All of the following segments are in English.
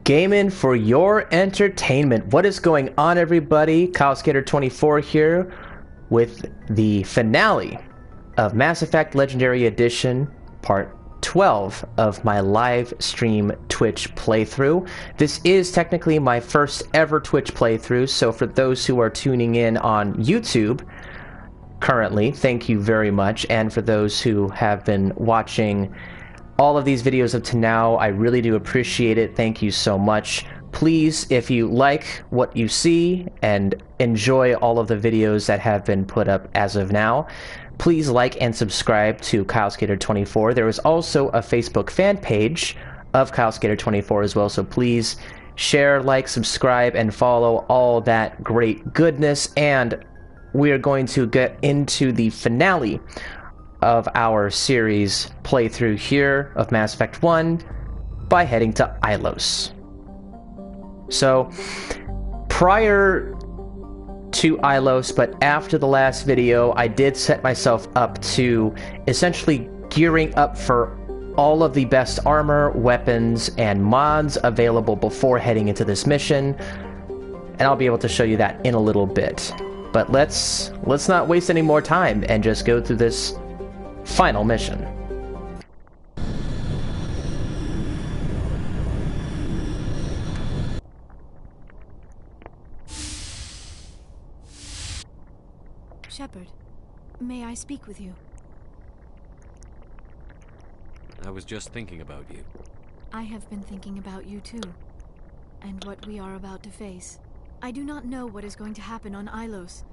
Gaming for your entertainment. What is going on, everybody? Kylesk8r24 here with the finale of Mass Effect Legendary Edition Part 12 of my live stream Twitch playthrough. This is technically my first ever Twitch playthrough, so for those who are tuning in on YouTube currently, thank you very much, and for those who have been watching all of these videos up to now, I really do appreciate it. Thank you so much. Please, if you like what you see and enjoy all of the videos that have been put up as of now, please like and subscribe to Kylesk8r24. There is also a Facebook fan page of Kylesk8r24 as well, so please share, like, subscribe, and follow all that great goodness. And we are going to get into the finale of our series playthrough here of Mass Effect 1 by heading to Ilos. So, prior to Ilos, but after the last video, I did set myself up to essentially gearing up for all of the best armor, weapons, and mods available before heading into this mission, and I'll be able to show you that in a little bit. But let's not waste any more time and just go through this final mission. Shepard, may I speak with you? I was just thinking about you. I have been thinking about you too, and what we are about to face. I do not know what is going to happen on Ilos.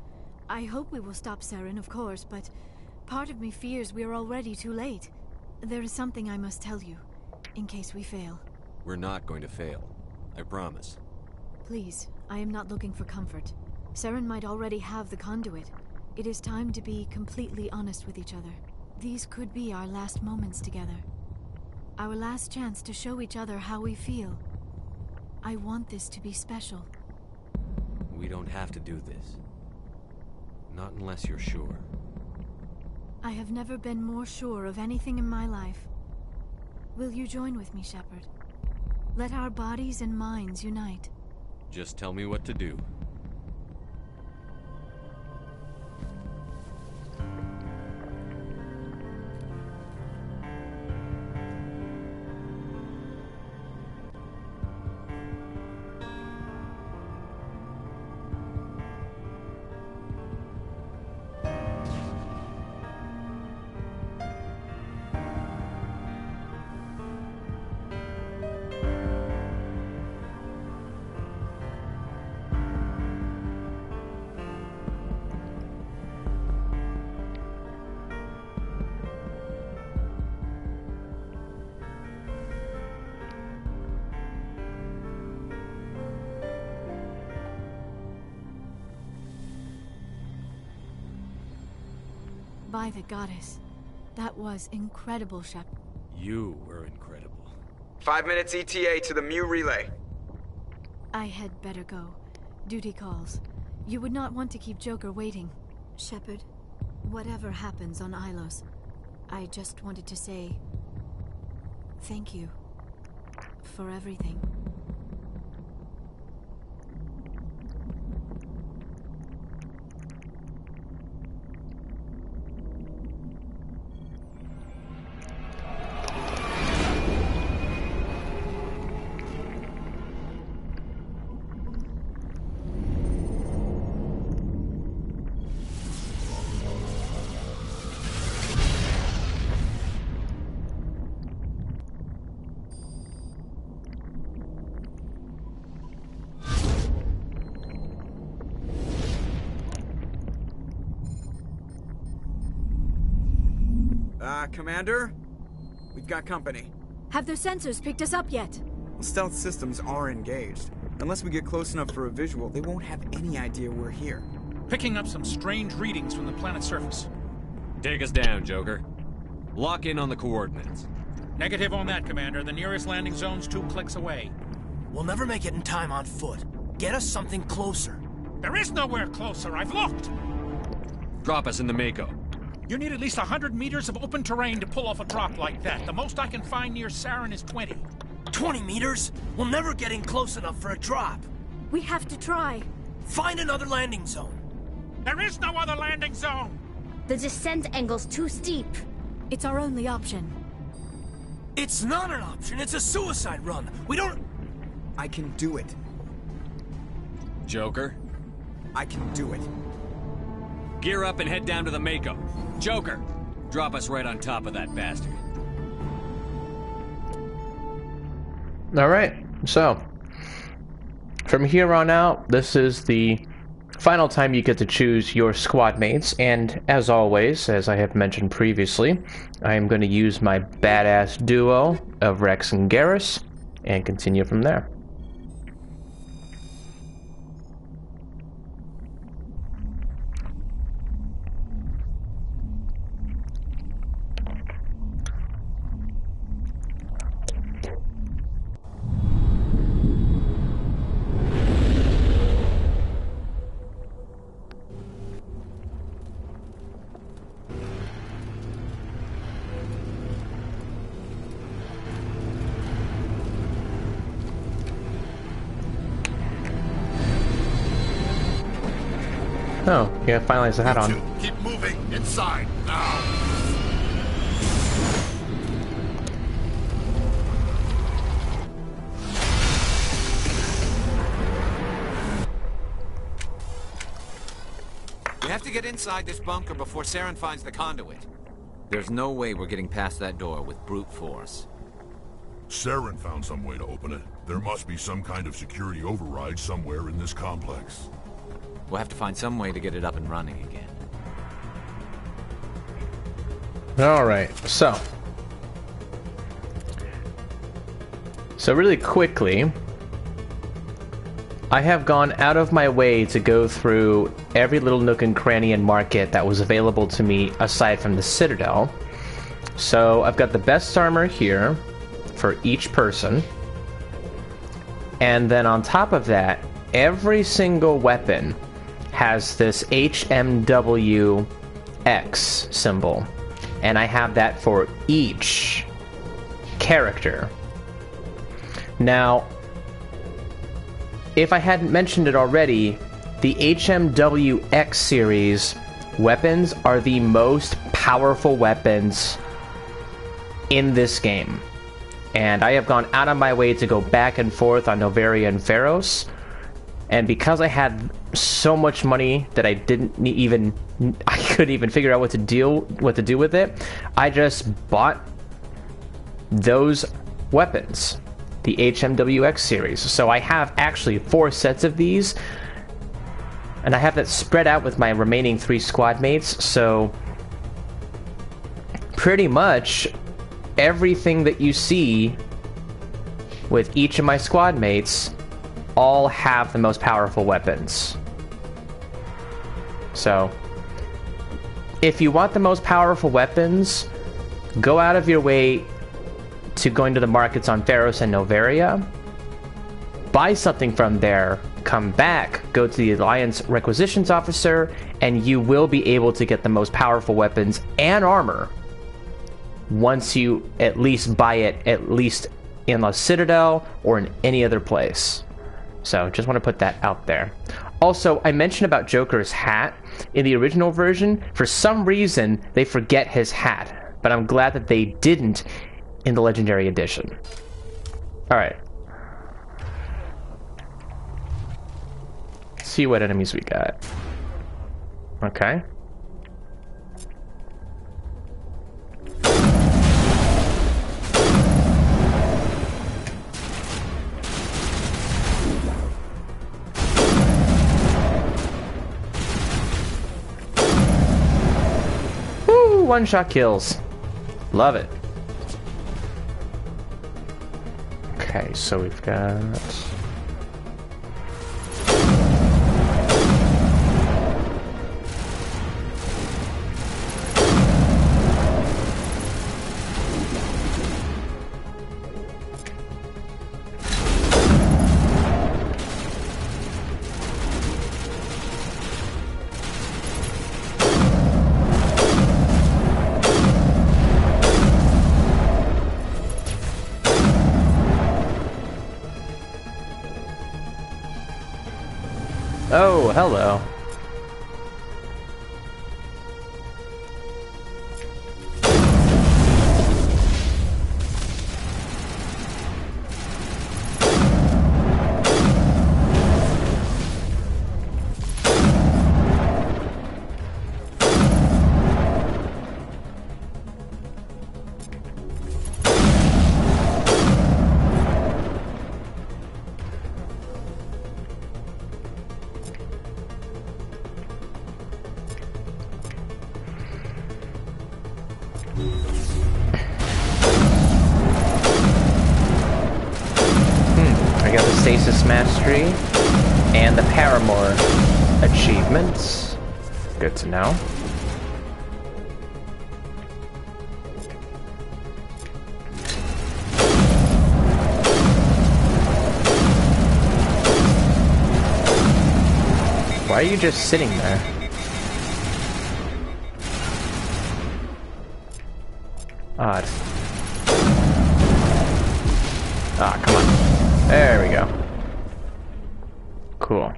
I hope we will stop Saren, of course, but part of me fears we are already too late. There is something I must tell you, in case we fail. We're not going to fail. I promise. Please, I am not looking for comfort. Saren might already have the conduit. It is time to be completely honest with each other. These could be our last moments together. Our last chance to show each other how we feel. I want this to be special. We don't have to do this. Not unless you're sure. I have never been more sure of anything in my life. Will you join with me, Shepard? Let our bodies and minds unite. Just tell me what to do. By the goddess, that was incredible, Shepard. You were incredible. 5 minutes ETA to the Mu relay. I had better go. Duty calls. You would not want to keep Joker waiting. Shepard, whatever happens on Ilos, I just wanted to say thank you for everything. Commander? We've got company. Have their sensors picked us up yet? Stealth systems are engaged. Unless we get close enough for a visual, they won't have any idea we're here. Picking up some strange readings from the planet's surface. Take us down, Joker. Lock in on the coordinates. Negative on that, Commander. The nearest landing zone's 2 clicks away. We'll never make it in time on foot. Get us something closer. There is nowhere closer. I've looked. Drop us in the Mako. You need at least 100 meters of open terrain to pull off a drop like that. The most I can find near Saren is 20. 20 meters? We'll never get in close enough for a drop. We have to try. Find another landing zone. There is no other landing zone! The descent angle's too steep. It's our only option. It's not an option, it's a suicide run. We don't... I can do it. Joker, I can do it. gear up and head down to the Mako. Joker, drop us right on top of that bastard. Alright, so from here on out, this is the final time you get to choose your squad mates, and as always, as I have mentioned previously, I am going to use my badass duo of Rex and Garrus and continue from there. Oh, yeah, finally has the hat on. Keep moving inside now. We have to get inside this bunker before Saren finds the conduit. There's no way we're getting past that door with brute force. Saren found some way to open it. There must be some kind of security override somewhere in this complex. We'll have to find some way to get it up and running again. Alright, so really quickly, I have gone out of my way to go through every little nook and cranny and market that was available to me aside from the Citadel. So I've got the best armor here for each person, and then on top of that, every single weapon has this HMWX symbol, and I have that for each character. Now, if I hadn't mentioned it already, the HMWX series weapons are the most powerful weapons in this game, and I have gone out of my way to go back and forth on Noveria and Pharos. And because I had so much money that I couldn't even figure out what to do with it, I just bought those weapons, the HMWX series. So I have actually 4 sets of these, and I have that spread out with my remaining 3 squad mates. So pretty much everything that you see with each of my squad mates all have the most powerful weapons. So if you want the most powerful weapons, go out of your way to going to the markets on Pharos and Noveria, buy something from there, come back, go to the Alliance Requisitions Officer, and you will be able to get the most powerful weapons and armor once you at least buy it, at least in the Citadel or in any other place. So, just want to put that out there. Also, I mentioned about Joker's hat. In the original version, for some reason, they forget his hat. But I'm glad that they didn't in the Legendary Edition. Alright. Let's see what enemies we got. Okay. One-shot kills. Love it. Okay, so we've got... Oh, hello. I got the Stasis Mastery and the Paramore achievements. Good to know. Why are you just sitting there? Odd. Ah, come on. There we go. Cool.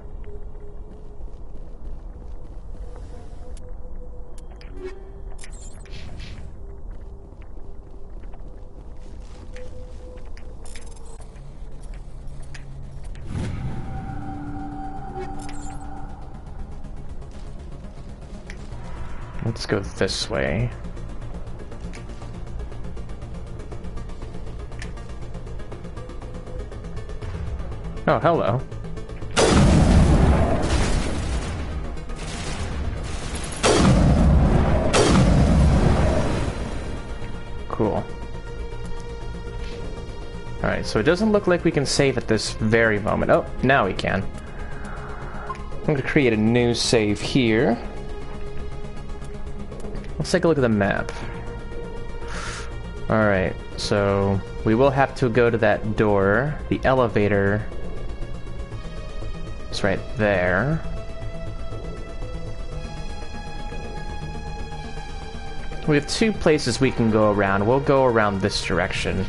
Let's go this way. Oh, hello. Cool. Alright, so it doesn't look like we can save at this very moment. Oh, now we can. I'm going to create a new save here. Let's take a look at the map. Alright, so we will have to go to that door. The elevator is right there. We have two places we can go around. We'll go around this direction.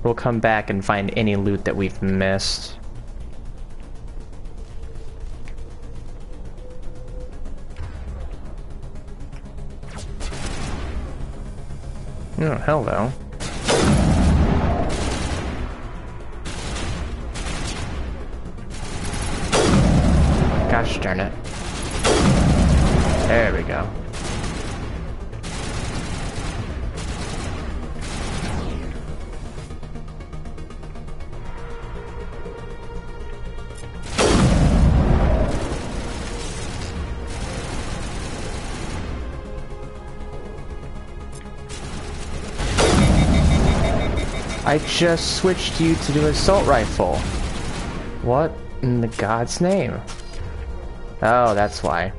We'll come back and find any loot that we've missed. Oh, hello. Gosh darn it. There we go. I just switched you to the assault rifle. What in the God's name? Oh, that's why.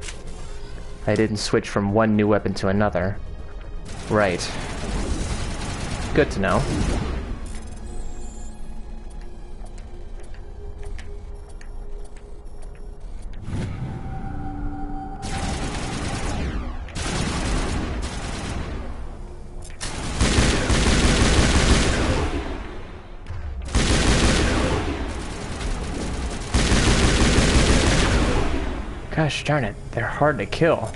I didn't switch from one new weapon to another. Right. Good to know. Gosh darn it, they're hard to kill.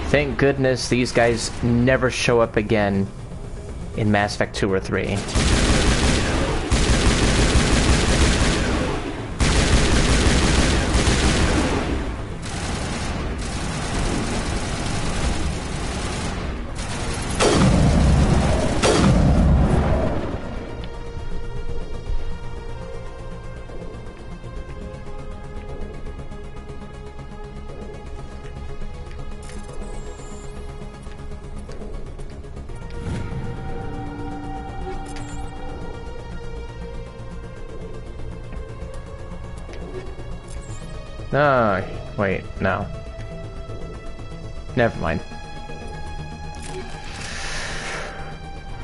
Thank goodness these guys never show up again in Mass Effect 2 or 3. Oh, wait, no. Never mind.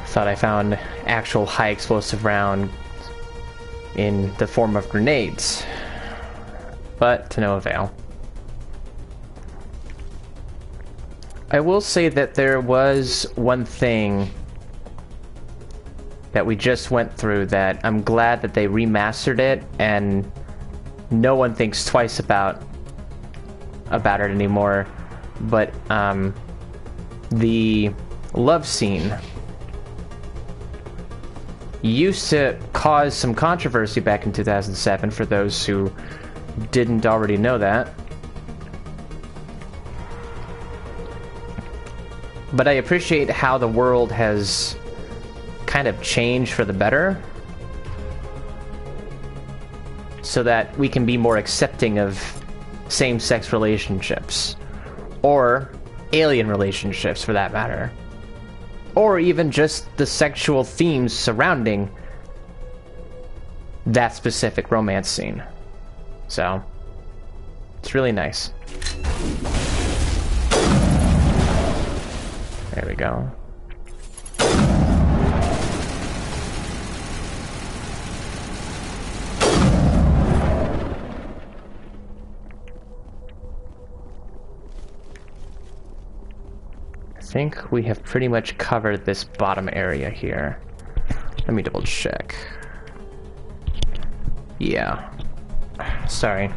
Thought I found actual high explosive round in the form of grenades, but to no avail. I will say that there was one thing that we just went through that I'm glad that they remastered it and no one thinks twice about it anymore. But the love scene used to cause some controversy back in 2007 for those who didn't already know that. But I appreciate how the world has kind of changed for the better, so that we can be more accepting of same-sex relationships, or alien relationships for that matter, or even just the sexual themes surrounding that specific romance scene. So, it's really nice. There we go. I think we have pretty much covered this bottom area here. Let me double check. Yeah. Sorry.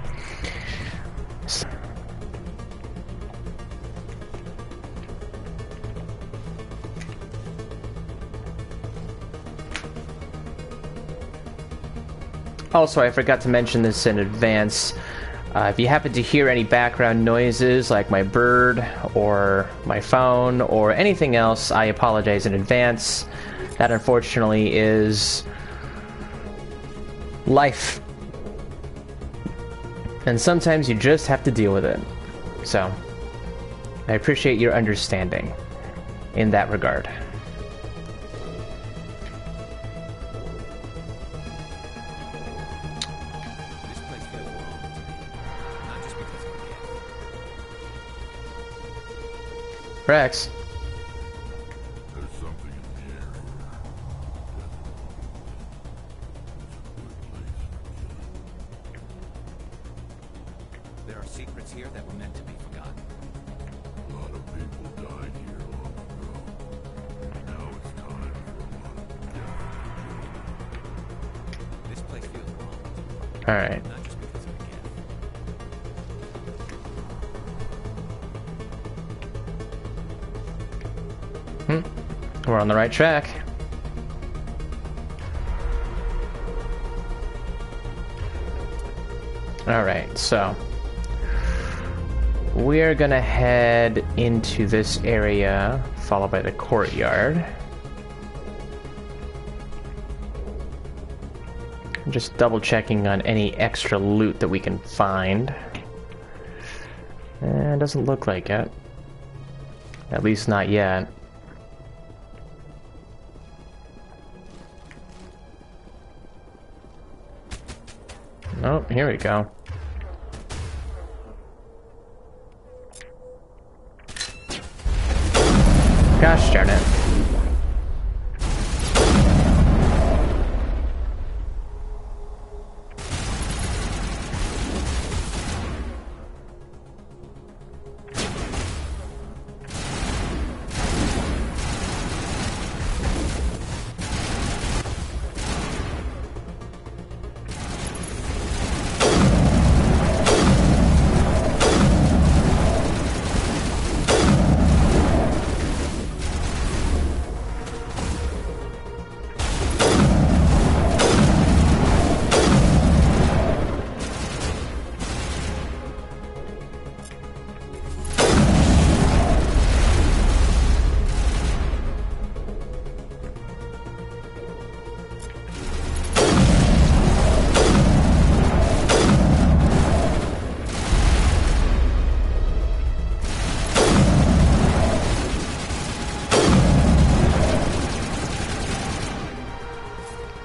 Also, I forgot to mention this in advance. If you happen to hear any background noises, like my bird, or my phone, or anything else, I apologize in advance. That unfortunately is life. And sometimes you just have to deal with it. So, I appreciate your understanding in that regard. Rex. There's something in the air. There are secrets here that were meant to be forgotten. A lot of people died here long ago. Now it's time for a lot of death. This place feels wrong. Alright. Not just because of the gift. We're on the right track. Alright, so we're gonna head into this area, followed by the courtyard. I'm just double checking on any extra loot that we can find. It doesn't look like it. At least not yet. Oh, here we go. Gosh darn it.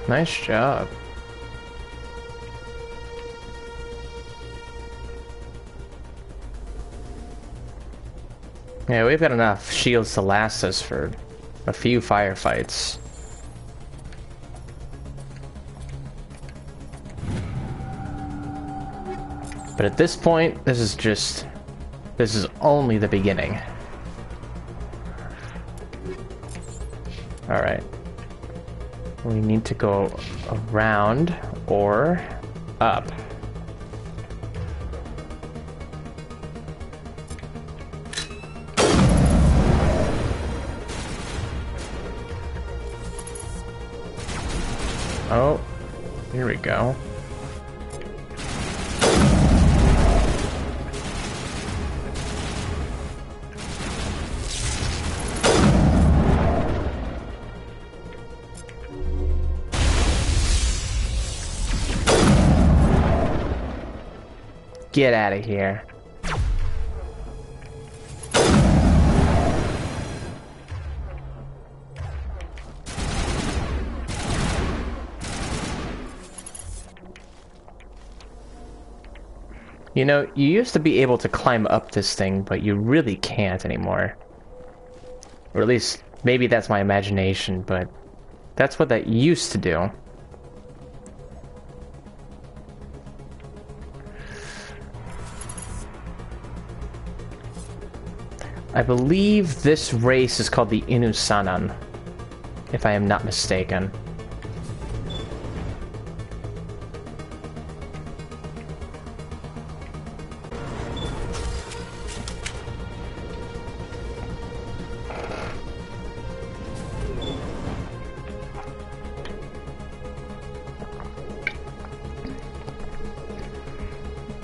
Nice job. Yeah, we've got enough shields to last us for a few firefights. But at this point, this is only the beginning. Alright. We need to go around or up. Oh, here we go. Get out of here. You know, you used to be able to climb up this thing, but you really can't anymore. Or at least, maybe that's my imagination, but that's what that used to do. I believe this race is called the Inusanan, if I am not mistaken.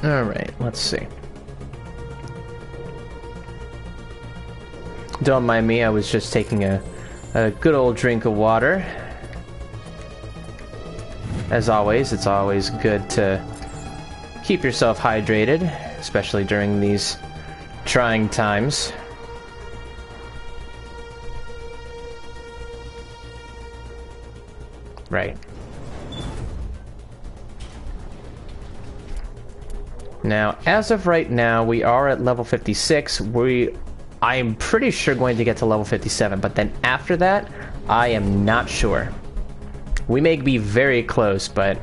Alright, let's see. Don't mind me, I was just taking a good old drink of water. As always, it's always good to keep yourself hydrated, especially during these trying times. Right. Now, as of right now, we are at level 56. I'm pretty sure going to get to level 57, but then after that, I am not sure. We may be very close, but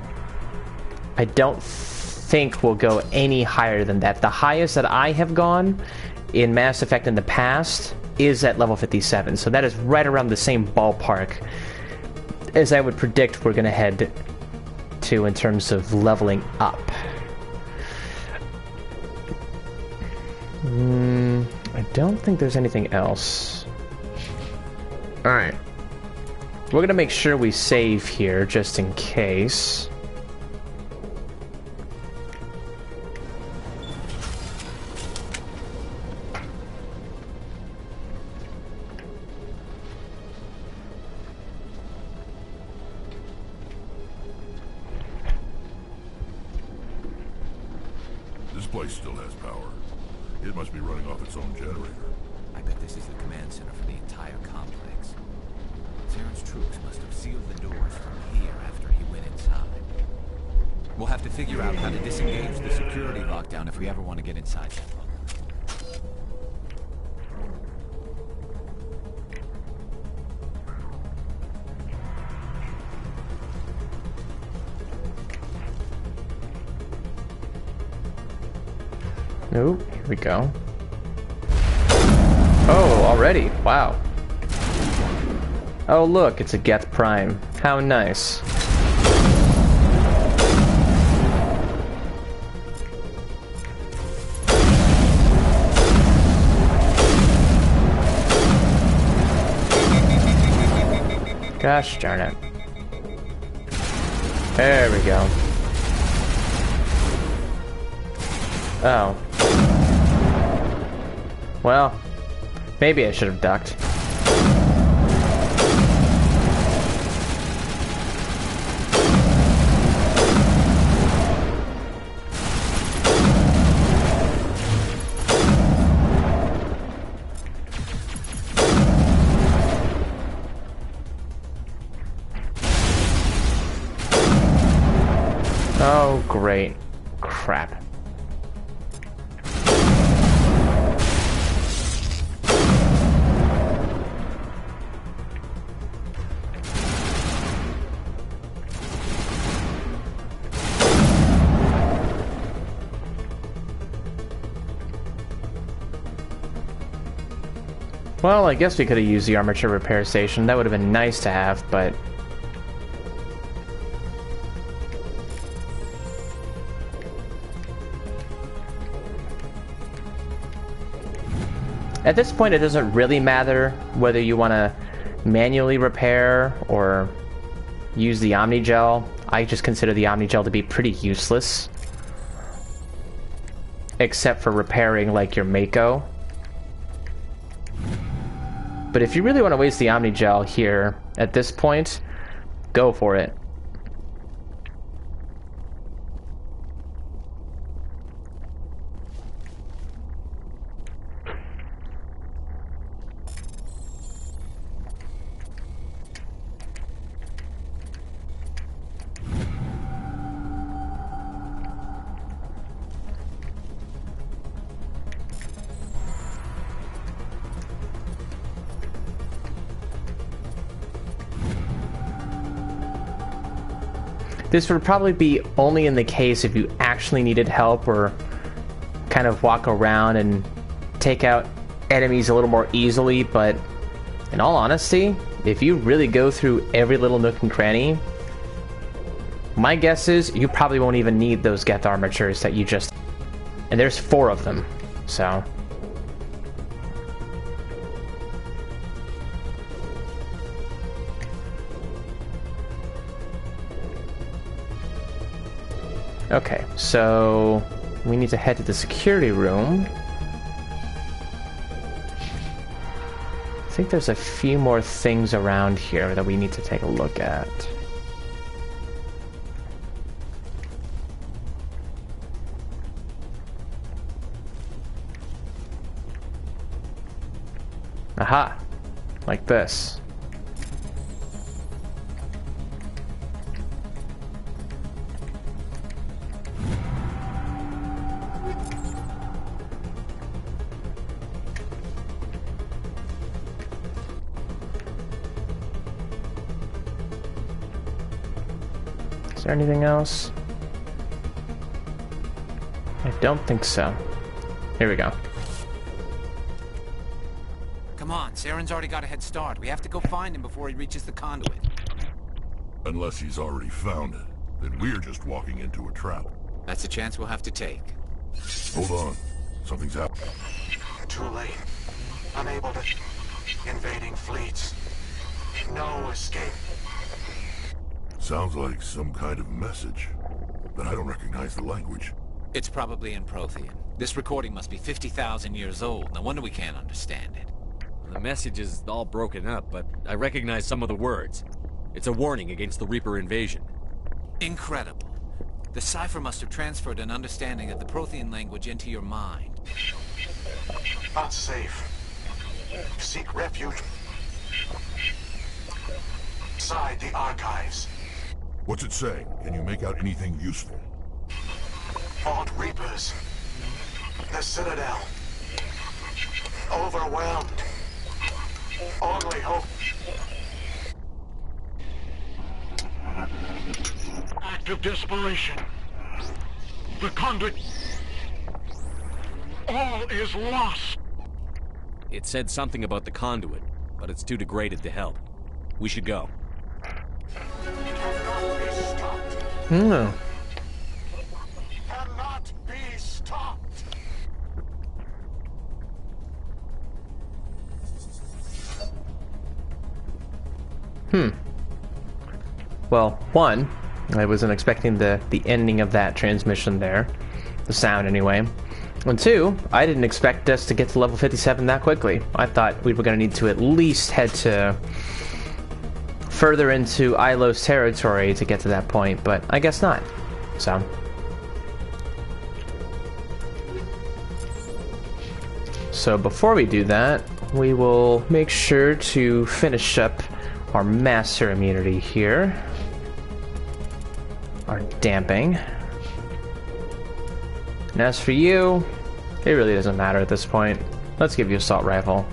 I don't think we'll go any higher than that. The highest that I have gone in Mass Effect in the past is at level 57, so that is right around the same ballpark as I would predict we're going to head to in terms of leveling up. I don't think there's anything else. Alright. We're gonna make sure we save here, just in case. This place still has power. It must be running off its own generator. I bet this is the command center for the entire complex. Saren's troops must have sealed the doors from here after he went inside. We'll have to figure out how to disengage the security lockdown if we ever want to get inside that bunker. Oh, here we go. Oh, already? Wow. Oh, look, it's a Geth Prime. How nice. Gosh darn it. There we go. Oh. Well, maybe I should have ducked. Oh, great. Crap. Well, I guess we could have used the armature repair station. That would have been nice to have, but At this point, it doesn't really matter whether you want to manually repair or use the Omnigel. I just consider the Omnigel to be pretty useless. Except for repairing, like, your Mako. But if you really want to waste the Omnigel here, at this point, go for it. This would probably be only in the case if you actually needed help or kind of walk around and take out enemies a little more easily, but in all honesty, if you really go through every little nook and cranny, my guess is you probably won't even need those Geth armatures that you just... And there's 4 of them, so... Okay, so we need to head to the security room. I think there's a few more things around here that we need to take a look at. Aha! Like this. Is there anything else? I don't think so. Here we go. Come on, Saren's already got a head start. We have to go find him before he reaches the conduit. Unless he's already found it, then we're just walking into a trap. That's a chance we'll have to take. Hold on. Something's happening. Too late. Unable to... Invading fleets. No escape. Sounds like some kind of message, but I don't recognize the language. It's probably in Prothean. This recording must be 50,000 years old. No wonder we can't understand it. The message is all broken up, but I recognize some of the words. It's a warning against the Reaper invasion. Incredible. The cipher must have transferred an understanding of the Prothean language into your mind. Not safe. Seek refuge. Inside the archives. What's it saying? Can you make out anything useful? Fought Reapers. The Citadel. Overwhelmed. Only hope. Act of desperation. The conduit. All is lost. It said something about the conduit, but it's too degraded to help. We should go. Cannot be stopped. No. Cannot be stopped. Well, 1, I wasn't expecting the ending of that transmission there. The sound, anyway. And 2, I didn't expect us to get to level 57 that quickly. I thought we were going to need to at least head to... further into Ilos territory to get to that point, but I guess not. So... So before we do that, we will make sure to finish up our master immunity here. Our damping. And as for you, it really doesn't matter at this point. Let's give you assault rifle.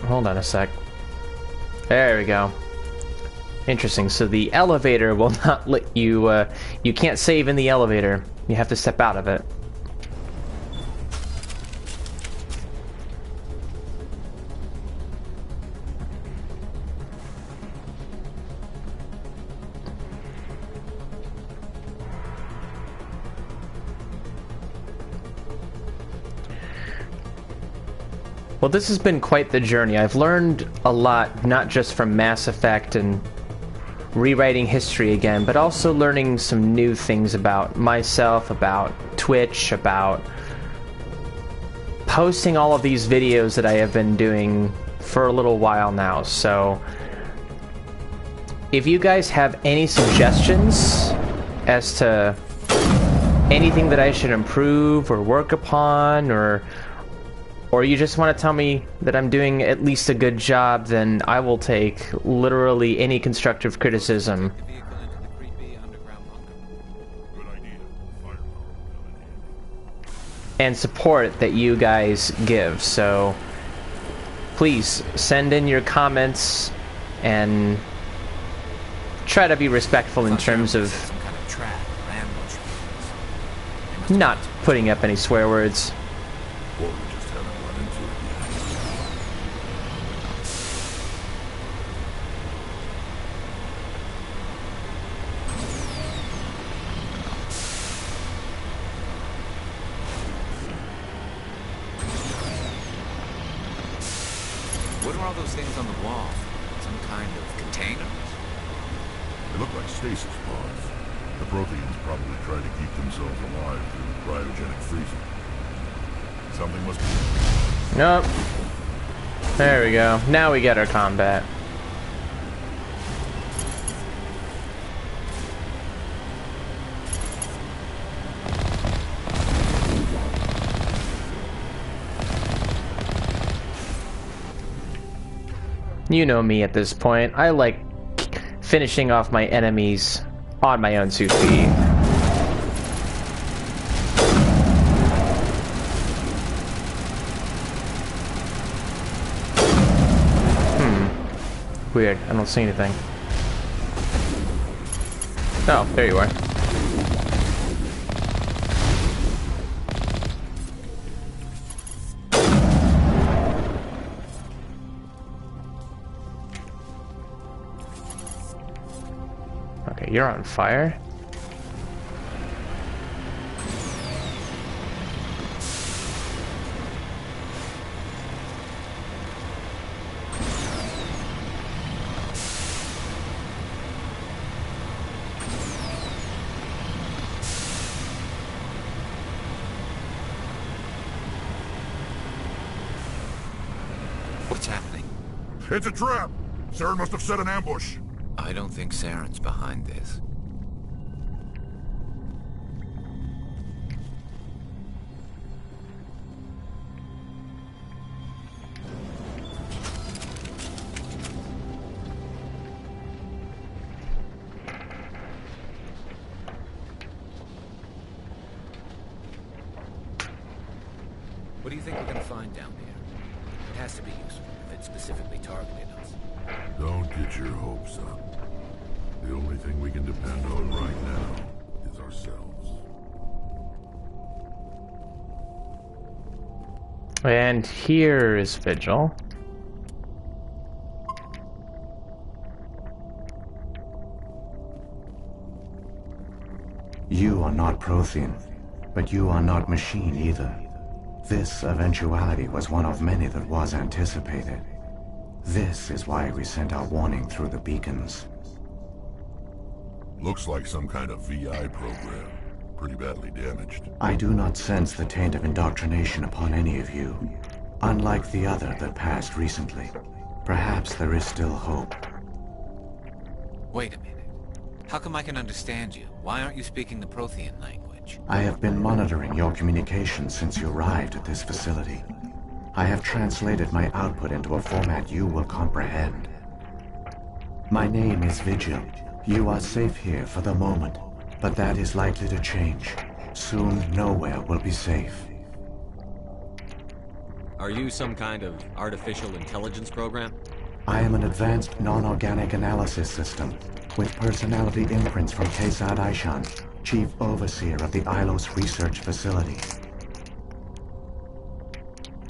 Hold on a sec. There we go. Interesting. So the elevator will not let you, you can't save in the elevator. You have to step out of it. Well, this has been quite the journey. I've learned a lot, not just from Mass Effect and rewriting history again, but also learning some new things about myself, about Twitch, about posting all of these videos that I have been doing for a little while now. So if you guys have any suggestions as to anything that I should improve or work upon, or you just want to tell me that I'm doing at least a good job, then I will take literally any constructive criticism and support that you guys give. So please send in your comments and try to be respectful in terms of not putting up any swear words. What are all those things on the wall? Some kind of containers? They look like stasis pods. The Protheans probably try to keep themselves alive through cryogenic freezing. Something must be... Nope. There we go. Now we get our combat. You know me at this point. I like finishing off my enemies on my own 2 feet. Weird. I don't see anything. Oh, there you are. Okay, you're on fire. What's happening? It's a trap! Saren must have set an ambush. I don't think Saren's behind this. What do you think we're gonna find down there? It has to be useful if it specifically targeted us. Don't get your hopes up. The only thing we can depend on right now is ourselves. And here is Vigil. You are not Prothean, but you are not machine either. This eventuality was one of many that was anticipated. This is why we sent our warning through the beacons. Looks like some kind of VI program. Pretty badly damaged. I do not sense the taint of indoctrination upon any of you. Unlike the other that passed recently. Perhaps there is still hope. Wait a minute. How come I can understand you? Why aren't you speaking the Prothean language? I have been monitoring your communications since you arrived at this facility. I have translated my output into a format you will comprehend. My name is Vigil. You are safe here for the moment, but that is likely to change. Soon, nowhere will be safe. Are you some kind of artificial intelligence program? I am an advanced non-organic analysis system, with personality imprints from Kylesk8r24, Chief Overseer of the Ilos Research Facility.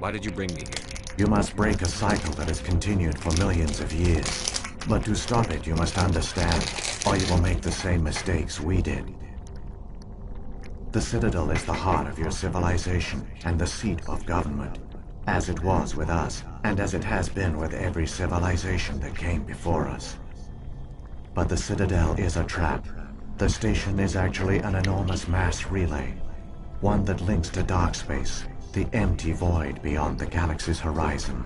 Why did you bring me here? You must break a cycle that has continued for millions of years. But to stop it, you must understand, or you will make the same mistakes we did. The Citadel is the heart of your civilization and the seat of government. as it was with us, and as it has been with every civilization that came before us. But the Citadel is a trap. The station is actually an enormous mass relay, one that links to dark space, the empty void beyond the galaxy's horizon.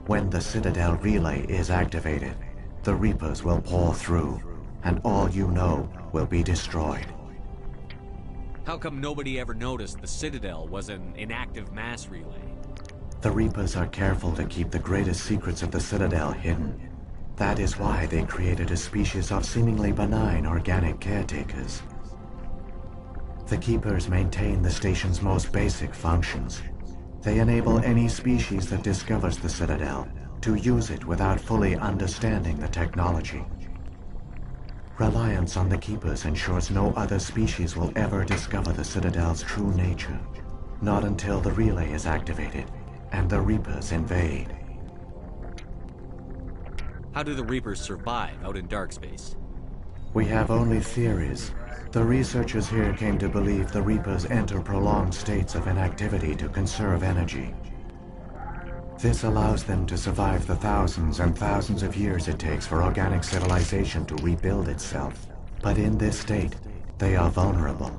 When the Citadel relay is activated, the Reapers will pour through, and all you know will be destroyed. How come nobody ever noticed the Citadel was an inactive mass relay? The Reapers are careful to keep the greatest secrets of the Citadel hidden. That is why they created a species of seemingly benign organic caretakers. The Keepers maintain the station's most basic functions. They enable any species that discovers the Citadel to use it without fully understanding the technology. Reliance on the Keepers ensures no other species will ever discover the Citadel's true nature. Not until the relay is activated and the Reapers invade. How do the Reapers survive out in dark space? We have only theories. The researchers here came to believe the Reapers enter prolonged states of inactivity to conserve energy. This allows them to survive the thousands and thousands of years it takes for organic civilization to rebuild itself. But in this state, they are vulnerable.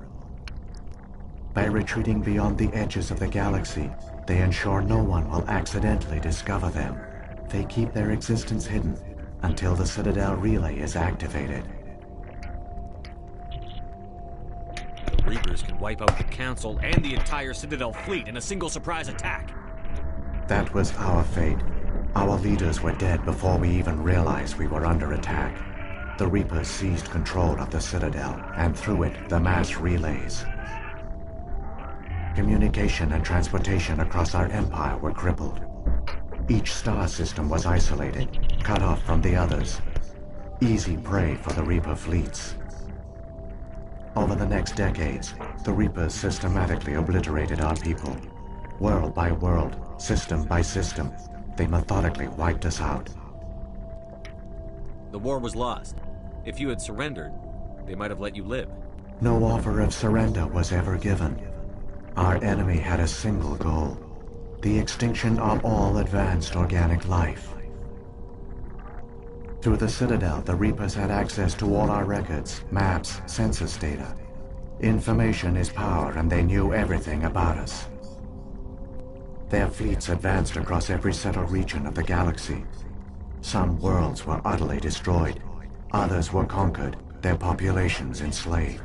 By retreating beyond the edges of the galaxy, they ensure no one will accidentally discover them. They keep their existence hidden until the Citadel relay is activated. The Reapers can wipe out the Council and the entire Citadel fleet in a single surprise attack. That was our fate. Our leaders were dead before we even realized we were under attack. The Reapers seized control of the Citadel, and through it, the mass relays. Communication and transportation across our empire were crippled. Each star system was isolated, cut off from the others. Easy prey for the Reaper fleets. Over the next decades, the Reapers systematically obliterated our people. World by world, system by system, they methodically wiped us out. The war was lost. If you had surrendered, they might have let you live. No offer of surrender was ever given. Our enemy had a single goal: the extinction of all advanced organic life. Through the Citadel, the Reapers had access to all our records, maps, census data. Information is power, and they knew everything about us. Their fleets advanced across every settled region of the galaxy. Some worlds were utterly destroyed. Others were conquered, their populations enslaved.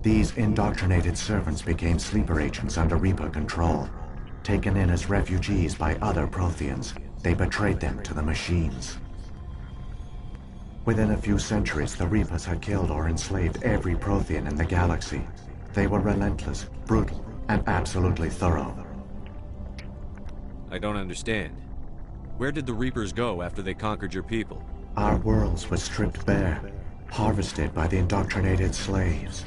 These indoctrinated servants became sleeper agents under Reaper control. Taken in as refugees by other Protheans, they betrayed them to the machines. Within a few centuries, the Reapers had killed or enslaved every Prothean in the galaxy. They were relentless, brutal, and absolutely thorough. I don't understand. Where did the Reapers go after they conquered your people? Our worlds were stripped bare, harvested by the indoctrinated slaves.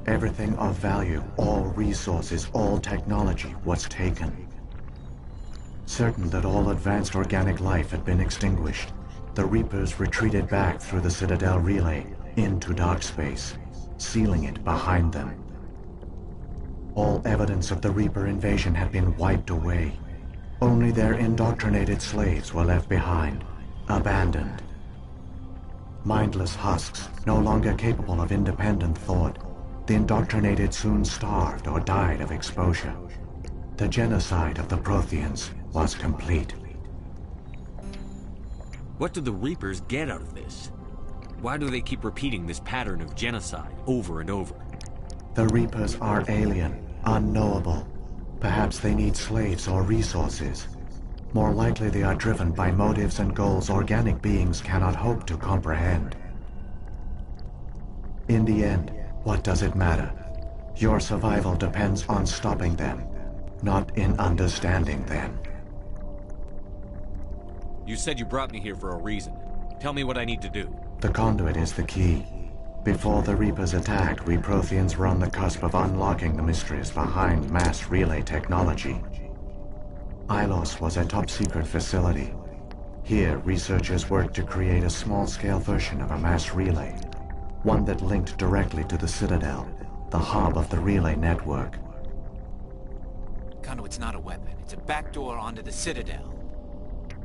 Everything of value, all resources, all technology was taken. Certain that all advanced organic life had been extinguished, the Reapers retreated back through the Citadel relay into dark space, sealing it behind them. All evidence of the Reaper invasion had been wiped away. Only their indoctrinated slaves were left behind, abandoned. Mindless husks, no longer capable of independent thought, the indoctrinated soon starved or died of exposure. The genocide of the Protheans was complete. What do the Reapers get out of this? Why do they keep repeating this pattern of genocide over and over? The Reapers are alien, unknowable. Perhaps they need slaves or resources. More likely they are driven by motives and goals organic beings cannot hope to comprehend. In the end, what does it matter? Your survival depends on stopping them, not in understanding them. You said you brought me here for a reason. Tell me what I need to do. The conduit is the key. Before the Reapers attacked, we Protheans were on the cusp of unlocking the mysteries behind mass relay technology. Ilos was a top-secret facility. Here, researchers worked to create a small-scale version of a mass relay, one that linked directly to the Citadel, the hub of the relay network. Conduit's not a weapon. It's a backdoor onto the Citadel.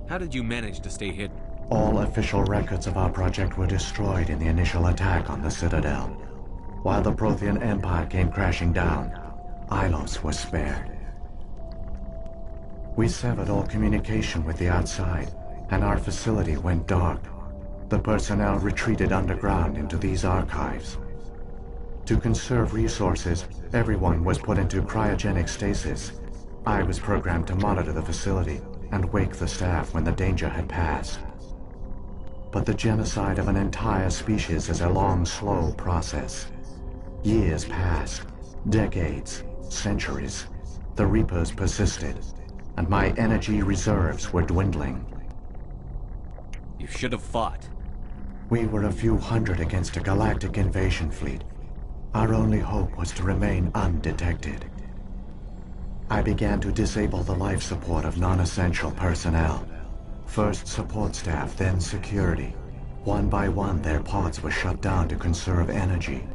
How did you manage to stay hidden? All official records of our project were destroyed in the initial attack on the Citadel. While the Prothean Empire came crashing down, Ilos was spared. We severed all communication with the outside, and our facility went dark. The personnel retreated underground into these archives. To conserve resources, everyone was put into cryogenic stasis. I was programmed to monitor the facility and wake the staff when the danger had passed. But the genocide of an entire species is a long, slow process. Years passed, decades, centuries. The Reapers persisted, and my energy reserves were dwindling. You should have fought. We were a few hundred against a galactic invasion fleet. Our only hope was to remain undetected. I began to disable the life support of non-essential personnel. First support staff, then security. One by one, their pods were shut down to conserve energy.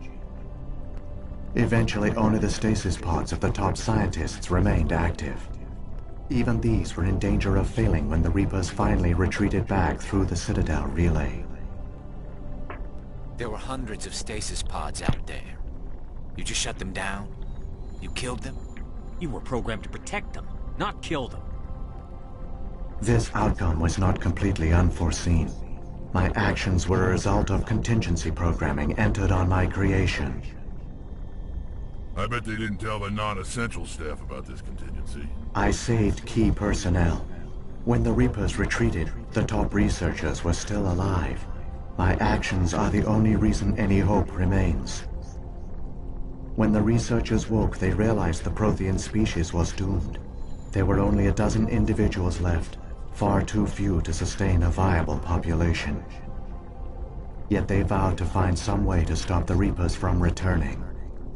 Eventually, only the stasis pods of the top scientists remained active. Even these were in danger of failing when the Reapers finally retreated back through the Citadel relay. There were hundreds of stasis pods out there. You just shut them down? You killed them? You were programmed to protect them, not kill them. This outcome was not completely unforeseen. My actions were a result of contingency programming entered on my creation. I bet they didn't tell the non-essential staff about this contingency. I saved key personnel. When the Reapers retreated, the top researchers were still alive. My actions are the only reason any hope remains. When the researchers woke, they realized the Prothean species was doomed. There were only a dozen individuals left, far too few to sustain a viable population. Yet they vowed to find some way to stop the Reapers from returning.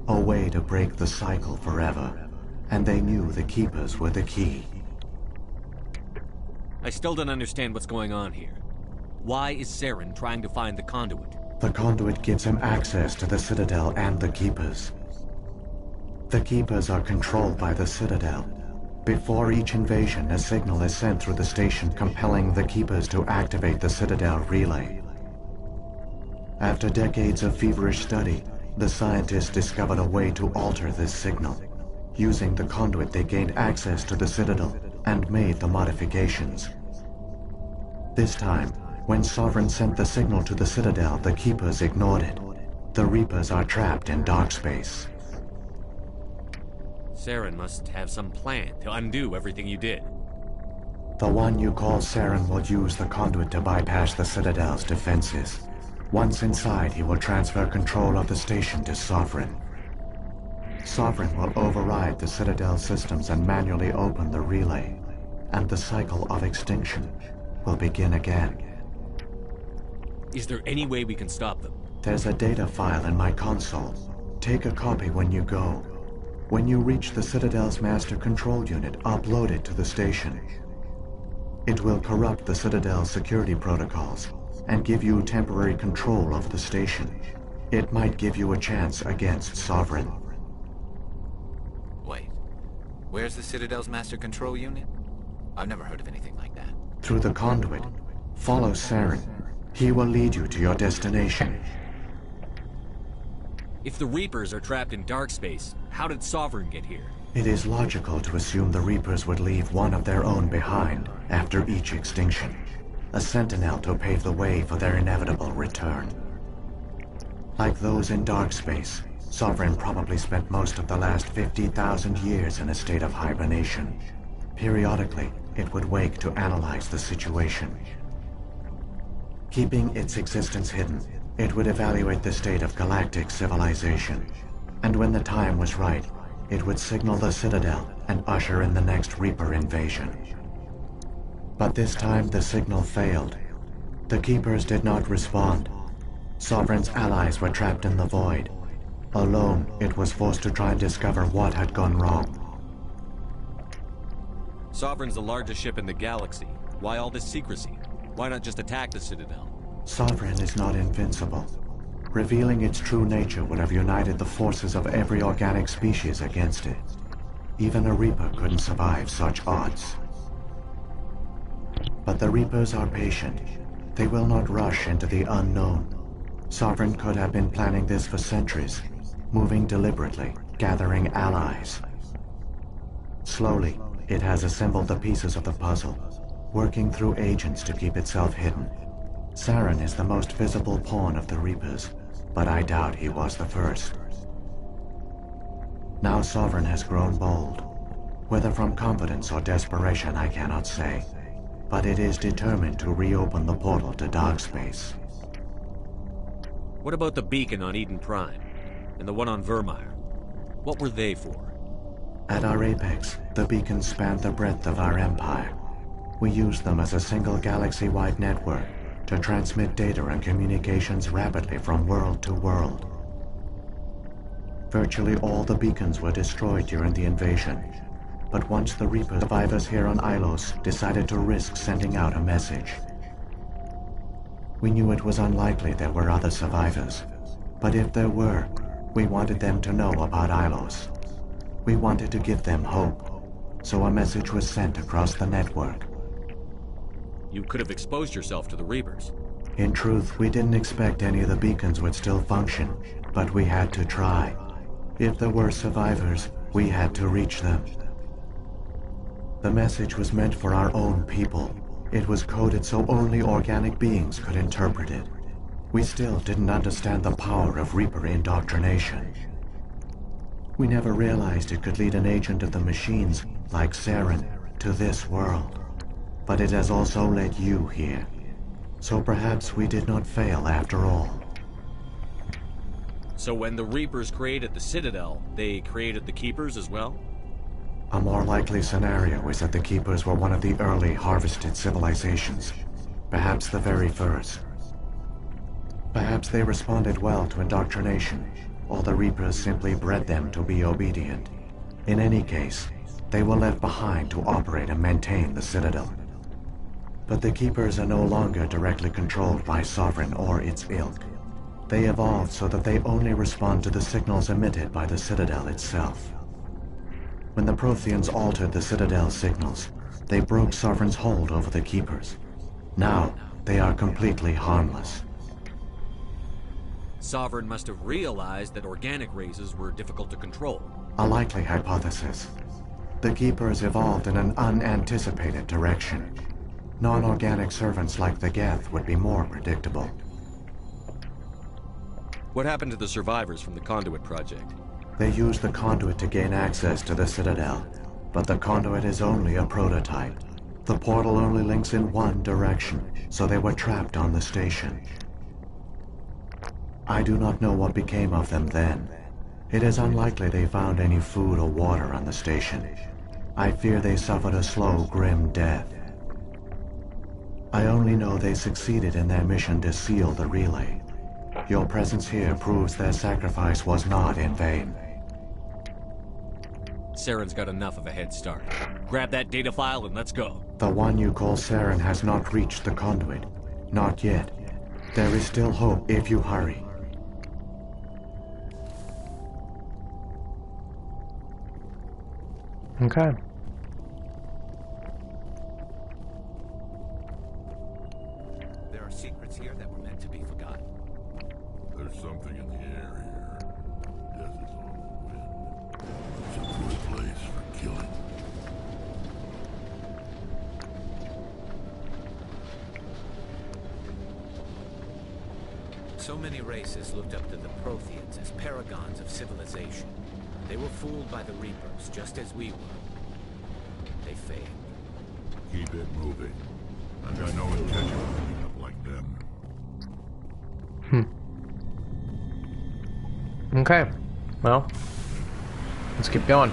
A way to break the cycle forever. And they knew the Keepers were the key. I still don't understand what's going on here. Why is Saren trying to find the conduit? The conduit gives him access to the Citadel and the Keepers. The Keepers are controlled by the Citadel. Before each invasion, a signal is sent through the station compelling the Keepers to activate the Citadel relay. After decades of feverish study, the scientists discovered a way to alter this signal. Using the conduit, they gained access to the Citadel and made the modifications. This time, when Sovereign sent the signal to the Citadel, the Keepers ignored it. The Reapers are trapped in dark space. Saren must have some plan to undo everything you did. The one you call Saren will use the conduit to bypass the Citadel's defenses. Once inside, he will transfer control of the station to Sovereign. Sovereign will override the Citadel systems and manually open the relay, and the cycle of extinction will begin again. Is there any way we can stop them? There's a data file in my console. Take a copy when you go. When you reach the Citadel's master control unit, upload it to the station. It will corrupt the Citadel's security protocols and give you temporary control of the station. It might give you a chance against Sovereign. Wait, where's the Citadel's master control unit? I've never heard of anything like that. Through the conduit, follow Saren. He will lead you to your destination. If the Reapers are trapped in dark space, how did Sovereign get here? It is logical to assume the Reapers would leave one of their own behind after each extinction. A sentinel to pave the way for their inevitable return. Like those in dark space, Sovereign probably spent most of the last 50,000 years in a state of hibernation. Periodically, it would wake to analyze the situation. Keeping its existence hidden, it would evaluate the state of galactic civilization. And when the time was right, it would signal the Citadel and usher in the next Reaper invasion. But this time the signal failed. The Keepers did not respond. Sovereign's allies were trapped in the void. Alone, it was forced to try and discover what had gone wrong. Sovereign's the largest ship in the galaxy. Why all this secrecy? Why not just attack the Citadel? Sovereign is not invincible. Revealing its true nature would have united the forces of every organic species against it. Even a Reaper couldn't survive such odds. But the Reapers are patient. They will not rush into the unknown. Sovereign could have been planning this for centuries, moving deliberately, gathering allies. Slowly, it has assembled the pieces of the puzzle, working through agents to keep itself hidden. Saren is the most visible pawn of the Reapers, but I doubt he was the first. Now Sovereign has grown bold. Whether from confidence or desperation, I cannot say. But it is determined to reopen the portal to dark space. What about the beacon on Eden Prime? And the one on Vermeer? What were they for? At our apex, the beacons spanned the breadth of our empire. We used them as a single galaxy-wide network to transmit data and communications rapidly from world to world. Virtually all the beacons were destroyed during the invasion, but once the Reaper survivors here on Ilos decided to risk sending out a message. We knew it was unlikely there were other survivors, but if there were, we wanted them to know about Ilos. We wanted to give them hope, so a message was sent across the network. You could have exposed yourself to the Reapers. In truth, we didn't expect any of the beacons would still function, but we had to try. If there were survivors, we had to reach them. The message was meant for our own people. It was coded so only organic beings could interpret it. We still didn't understand the power of Reaper indoctrination. We never realized it could lead an agent of the machines, like Saren, to this world. But it has also led you here. So perhaps we did not fail after all. So when the Reapers created the Citadel, they created the Keepers as well? A more likely scenario is that the Keepers were one of the early harvested civilizations. Perhaps the very first. Perhaps they responded well to indoctrination, or the Reapers simply bred them to be obedient. In any case, they were left behind to operate and maintain the Citadel. But the Keepers are no longer directly controlled by Sovereign or its ilk. They evolved so that they only respond to the signals emitted by the Citadel itself. When the Protheans altered the Citadel's signals, they broke Sovereign's hold over the Keepers. Now, they are completely harmless. Sovereign must have realized that organic races were difficult to control. A likely hypothesis. The Keepers evolved in an unanticipated direction. Non-organic servants like the Geth would be more predictable. What happened to the survivors from the Conduit project? They used the Conduit to gain access to the Citadel, but the Conduit is only a prototype. The portal only links in one direction, so they were trapped on the station. I do not know what became of them then. It is unlikely they found any food or water on the station. I fear they suffered a slow, grim death. I only know they succeeded in their mission to seal the relay. Your presence here proves their sacrifice was not in vain. Saren's got enough of a head start. Grab that data file and let's go. The one you call Saren has not reached the Conduit. Not yet. There is still hope if you hurry. Okay. There are secrets here that were meant to be forgotten. There's something in the air here. Death is on the wind. It's a good place for killing. So many races looked up to the Protheans as paragons of civilization. They were fooled by the Reapers, just as we were. They failed. Keep it moving. I've got no intention of ending up like them. Okay. Well, let's keep going.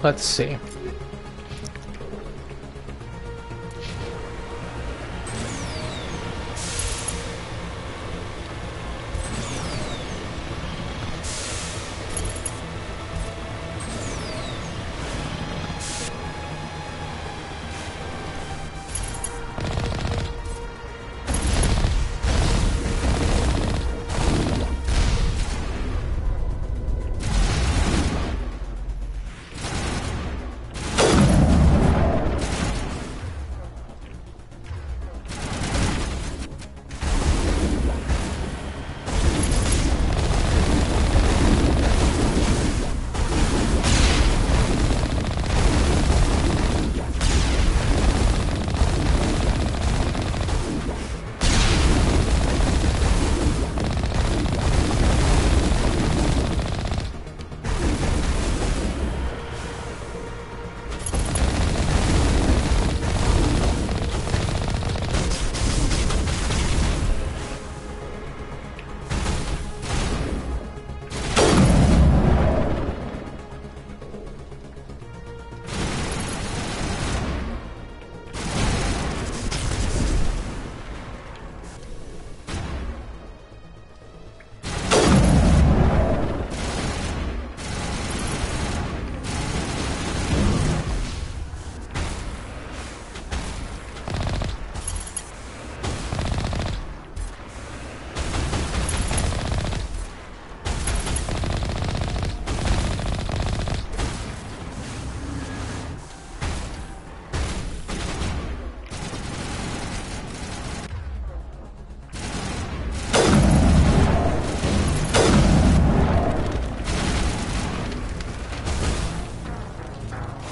Let's see.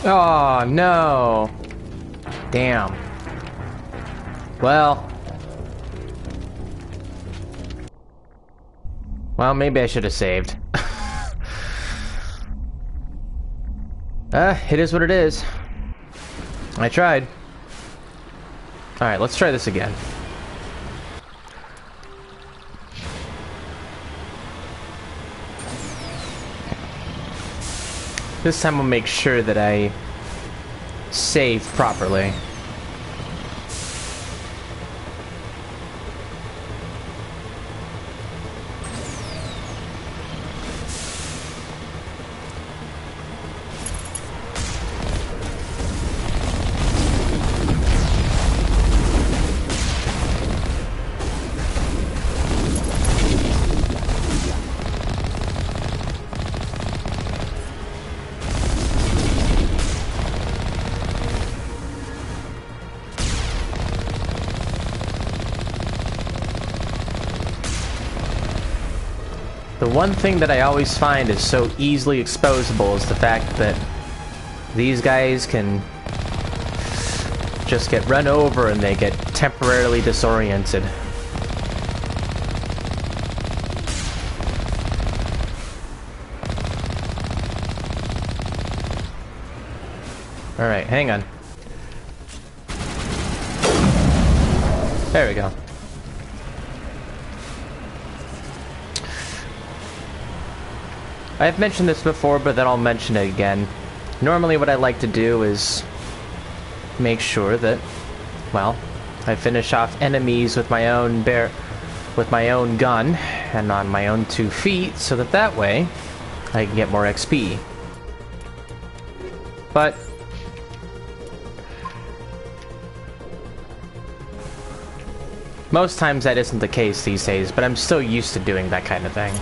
Oh, no. Damn. Well, maybe I should have saved. It is what it is. I tried. Alright, let's try this again. This time I'll make sure that I save properly. The one thing that I always find is so easily exposable is the fact that these guys can just get run over and they get temporarily disoriented. Alright, hang on. There we go. I've mentioned this before, but then I'll mention it again. Normally what I like to do is make sure that, well, I finish off enemies with my own gun and on my own 2 feet, so that way I can get more XP. But most times that isn't the case these days, but I'm still used to doing that kind of thing.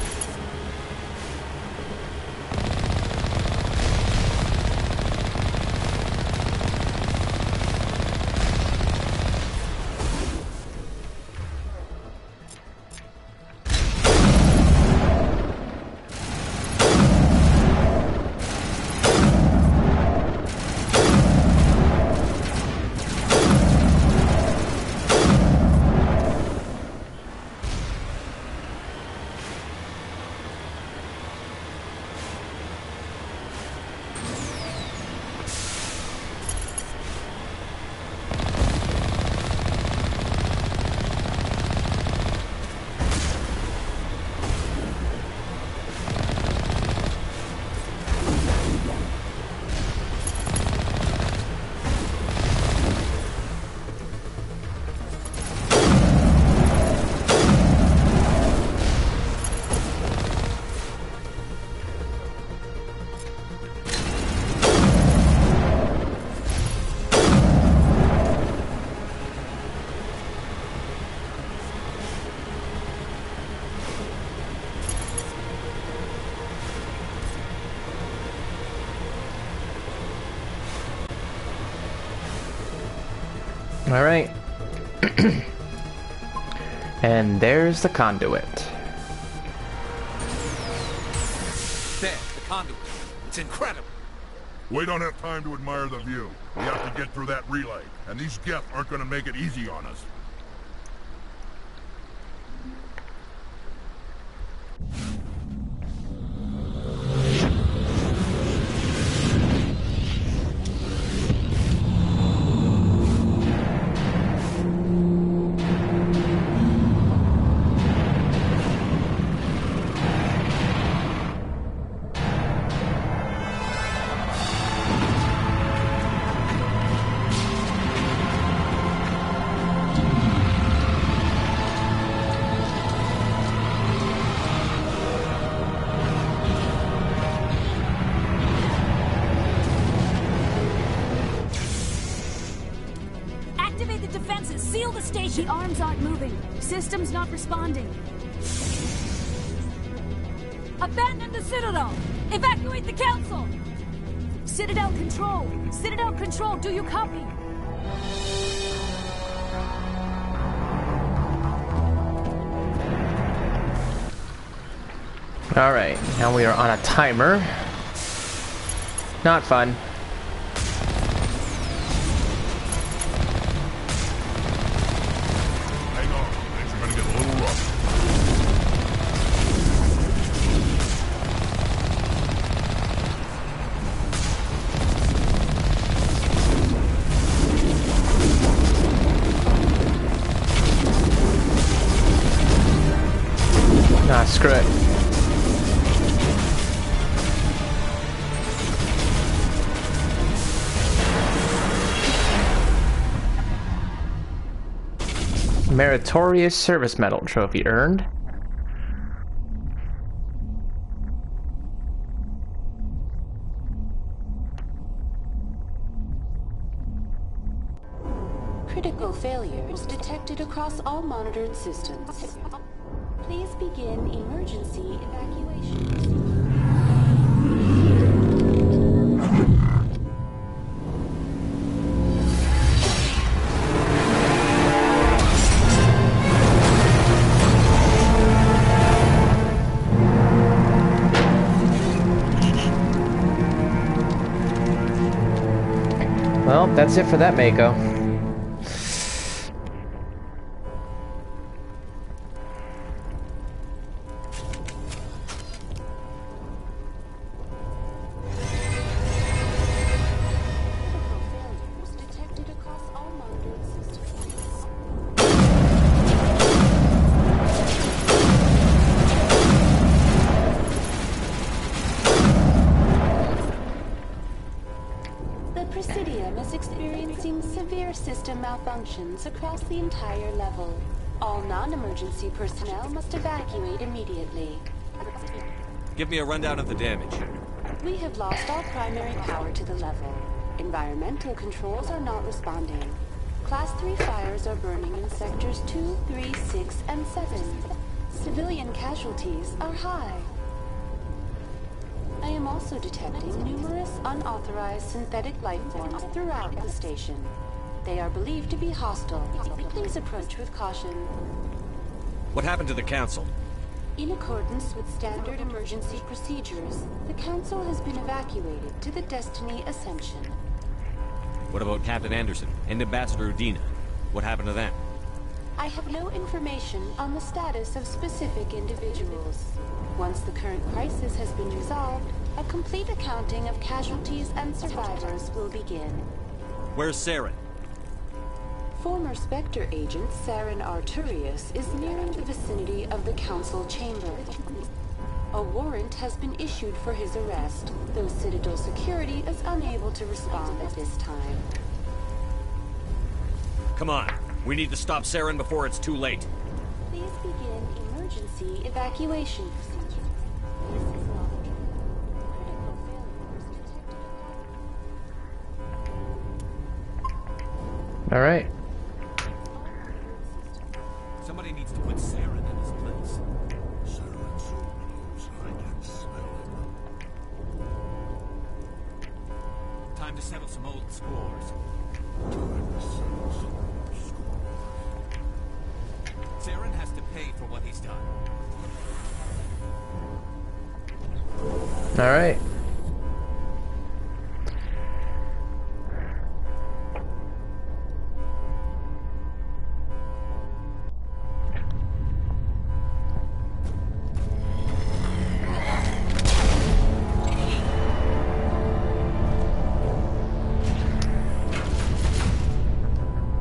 All right. And there's the conduit. There, the conduit. It's incredible. We don't have time to admire the view. We have to get through that relay, and these Geth aren't going to make it easy on us. Seal the station! The arms aren't moving. Systems not responding. Abandon the Citadel! Evacuate the Council! Citadel Control! Citadel Control, do you copy? Alright, now we are on a timer. Not fun. Nah, screw it. Meritorious Service Medal trophy earned. Critical failures detected across all monitored systems. Please begin emergency evacuation. Well, that's it for that Mako. Malfunctions across the entire level. All non-emergency personnel must evacuate immediately. Give me a rundown of the damage. We have lost all primary power to the level. Environmental controls are not responding. Class 3 fires are burning in sectors 2, 3, 6, and 7. Civilian casualties are high. I am also detecting numerous unauthorized synthetic life forms throughout the station. They are believed to be hostile. Please approach with caution. What happened to the Council? In accordance with standard emergency procedures, the Council has been evacuated to the Destiny Ascension. What about Captain Anderson and Ambassador Udina? What happened to them? I have no information on the status of specific individuals. Once the current crisis has been resolved, a complete accounting of casualties and survivors will begin. Where's Saren? Former Spectre agent Saren Arturius is nearing the vicinity of the Council chamber. A warrant has been issued for his arrest, though Citadel security is unable to respond at this time. Come on, we need to stop Saren before it's too late. Please begin emergency evacuation procedure. All right. Somebody needs to put Saren in his place. Saren's so close, I can smell it. Time to settle some old scores. Time to settle some Saren has to pay for what he's done. All right.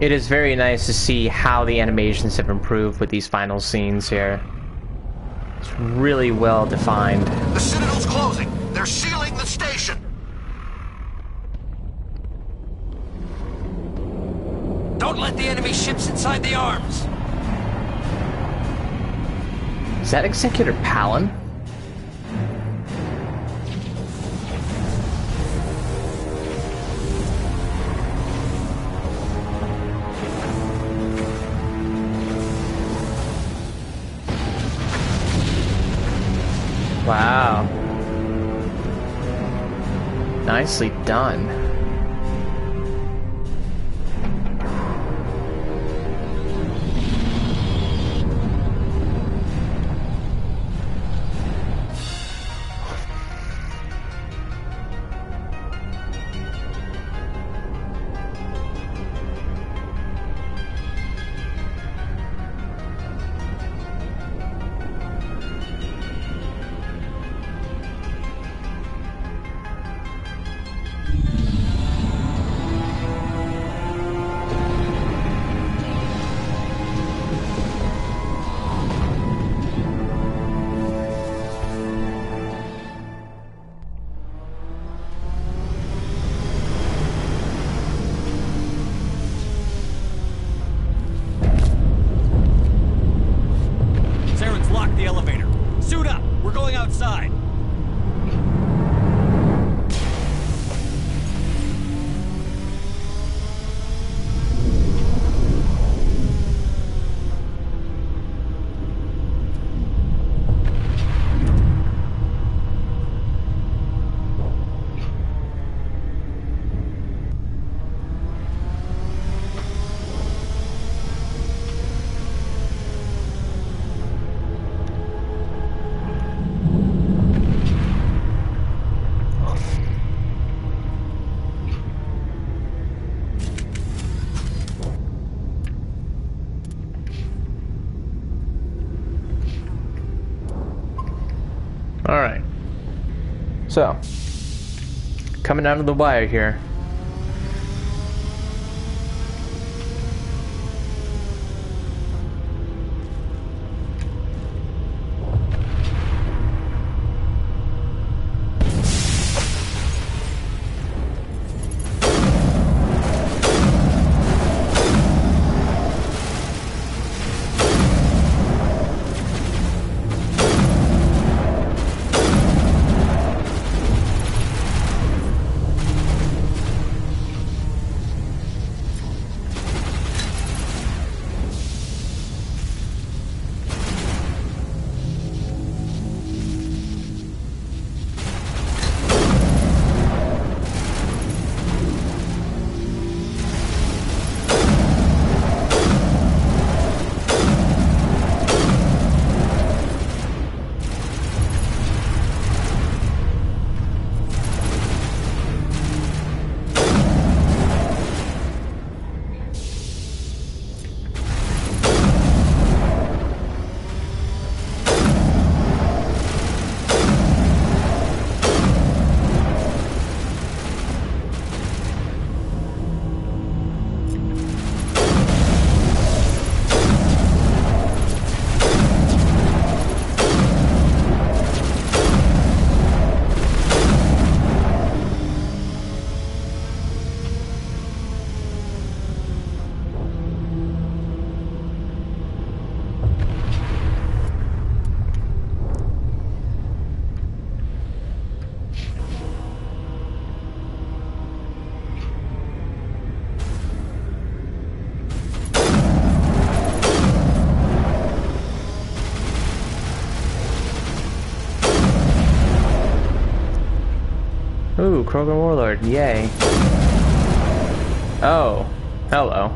It is very nice to see how the animations have improved with these final scenes here. It's really well defined. The Citadel's closing. They're sealing the station. Don't let the enemy ships inside the arms. Is that Executor Palin? Wow. Nicely done. Alright. So, coming down to the wire here. Ooh, Krogan Warlord, yay. Oh, hello.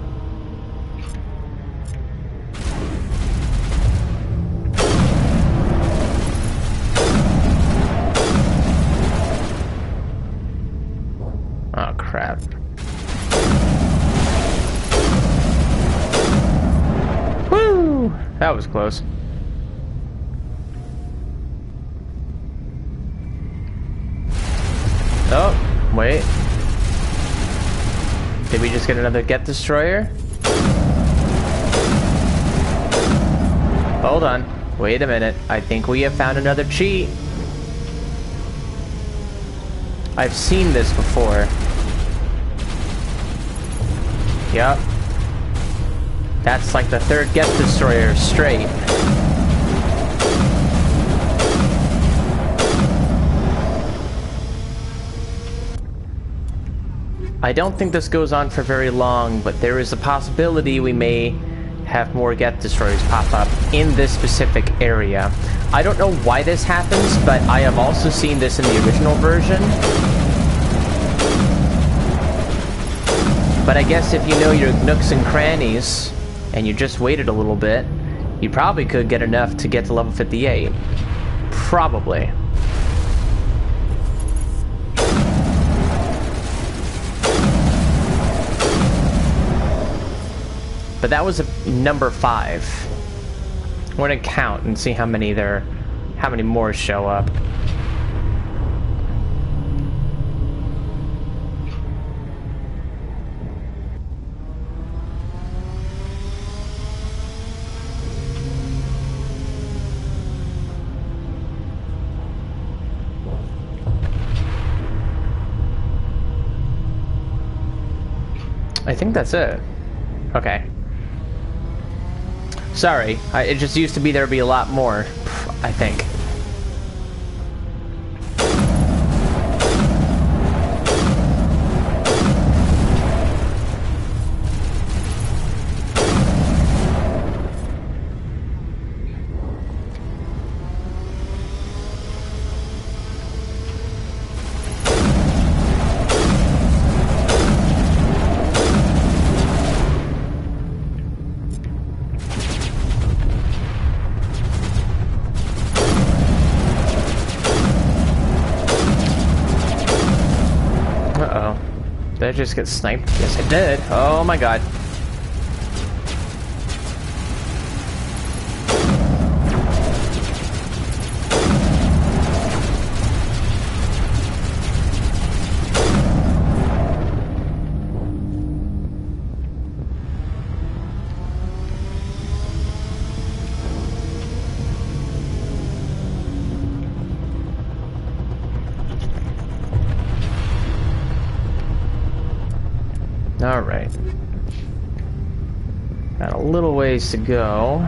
That was close. Oh, wait. Did we just get another Get Destroyer? Hold on. Wait a minute. I think we have found another cheat. I've seen this before. Yup. That's like the third Get Destroyer straight. I don't think this goes on for very long, but there is a possibility we may have more Get Destroyers pop up in this specific area. I don't know why this happens, but I have also seen this in the original version. But I guess if you know your nooks and crannies, and you just waited a little bit, you probably could get enough to get to level 58. Probably. But that was number 5. We're gonna count and see how many more show up. I think that's it. Okay. Sorry, it just used to be there'd be a lot more, I think. Did I just get sniped? Yes, I did. Oh my god. Alright. Got a little ways to go.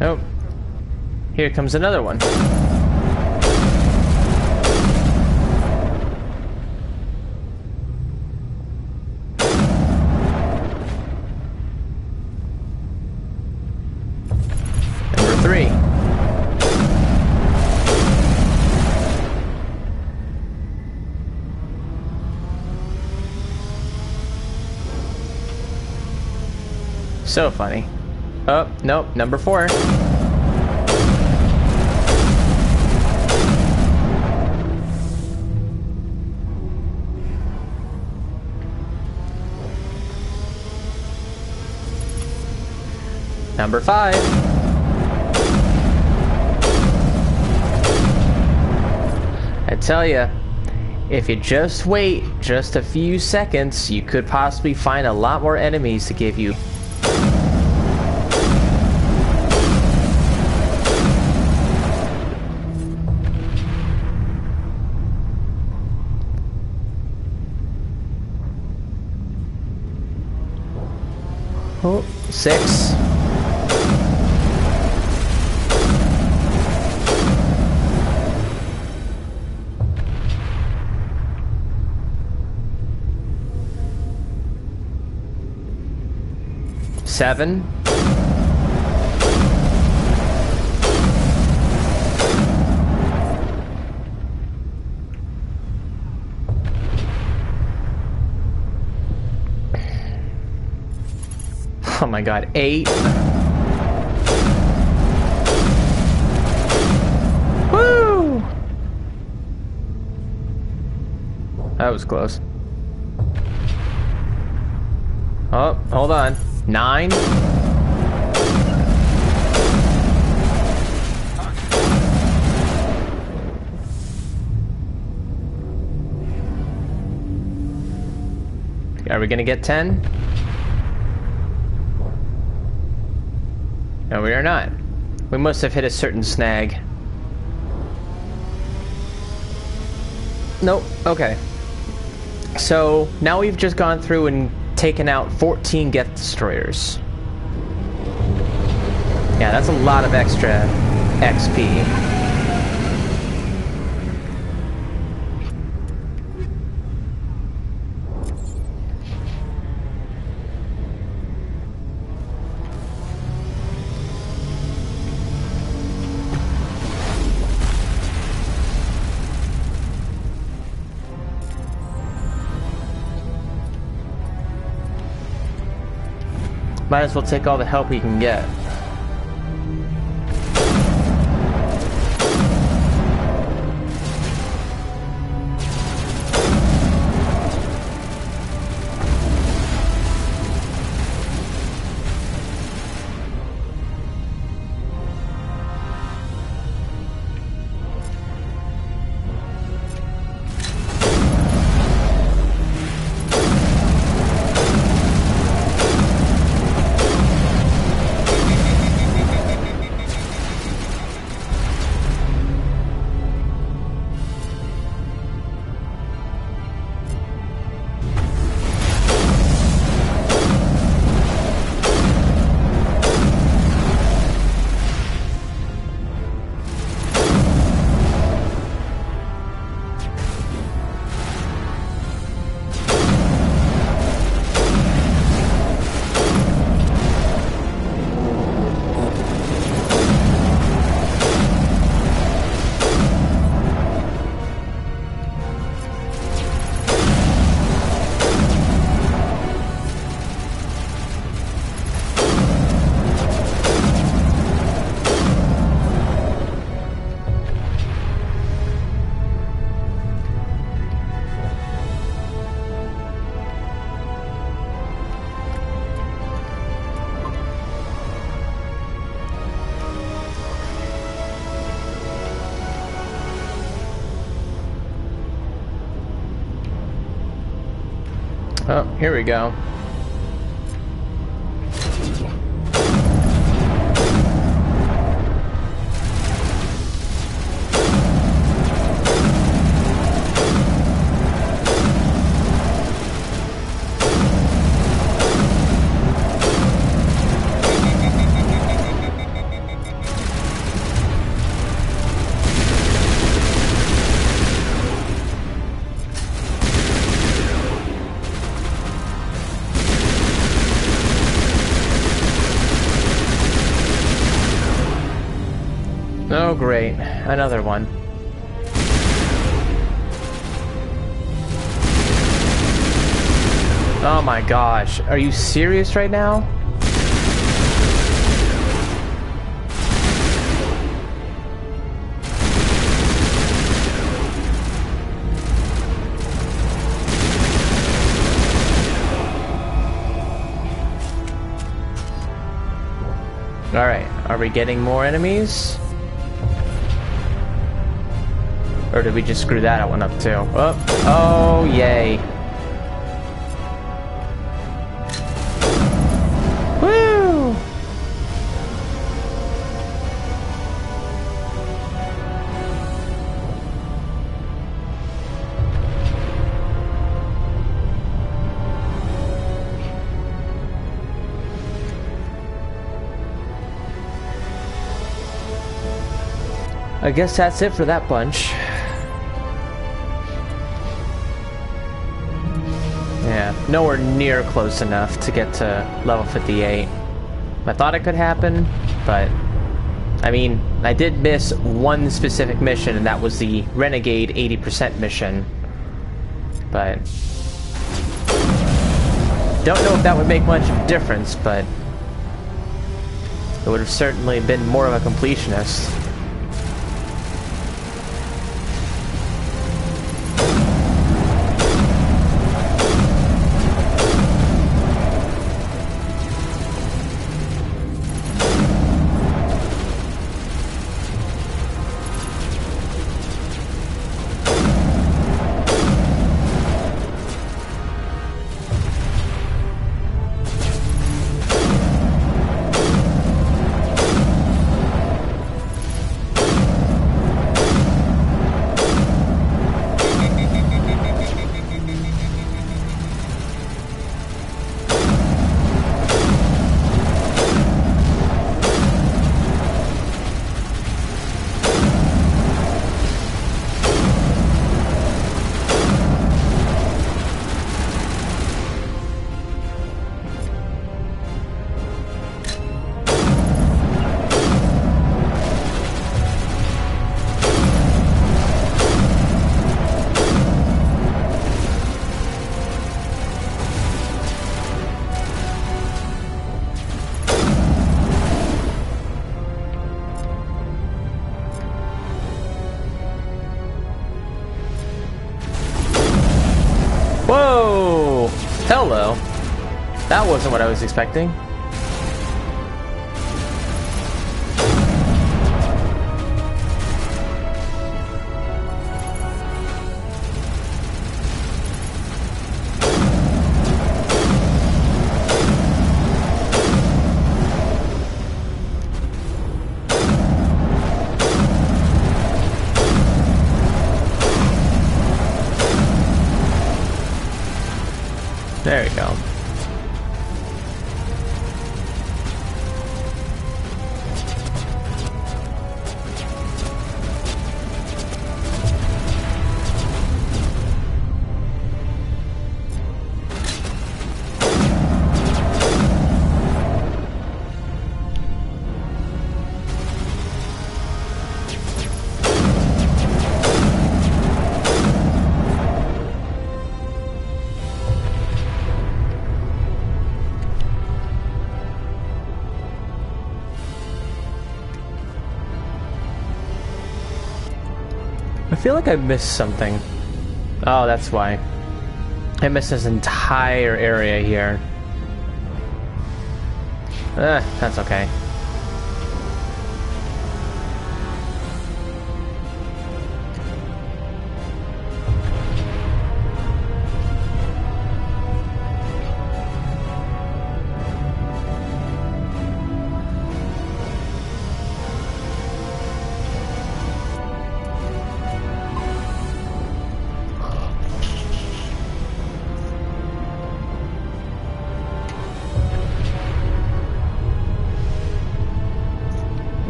Oh, here comes another one. Number 3. So funny. Oh, nope, number 4. Number 5. I tell ya, if you just wait just a few seconds, you could possibly find a lot more enemies to give you. Oh, 6. 7. Oh my god, 8. Woo! That was close. Oh, hold on. 9. Are we gonna get 10? No, we are not. We must have hit a certain snag. Nope. Okay. So now we've just gone through and taken out 14 Geth Destroyers. Yeah, that's a lot of extra XP. Might as well take all the help we can get. Oh, here we go. Oh great, another one. Oh my gosh, are you serious right now? Alright, are we getting more enemies? Or did we just screw that one up too? Oh, yay. Woo! I guess that's it for that bunch. Yeah, nowhere near close enough to get to level 58. I thought it could happen, but I mean, I did miss one specific mission, and that was the Renegade 80% mission. But don't know if that would make much of a difference, but it would have certainly been more of a completionist. Whoa! Hello. That wasn't what I was expecting. There you go. I feel like I missed something. Oh, that's why. I missed this entire area here. That's okay.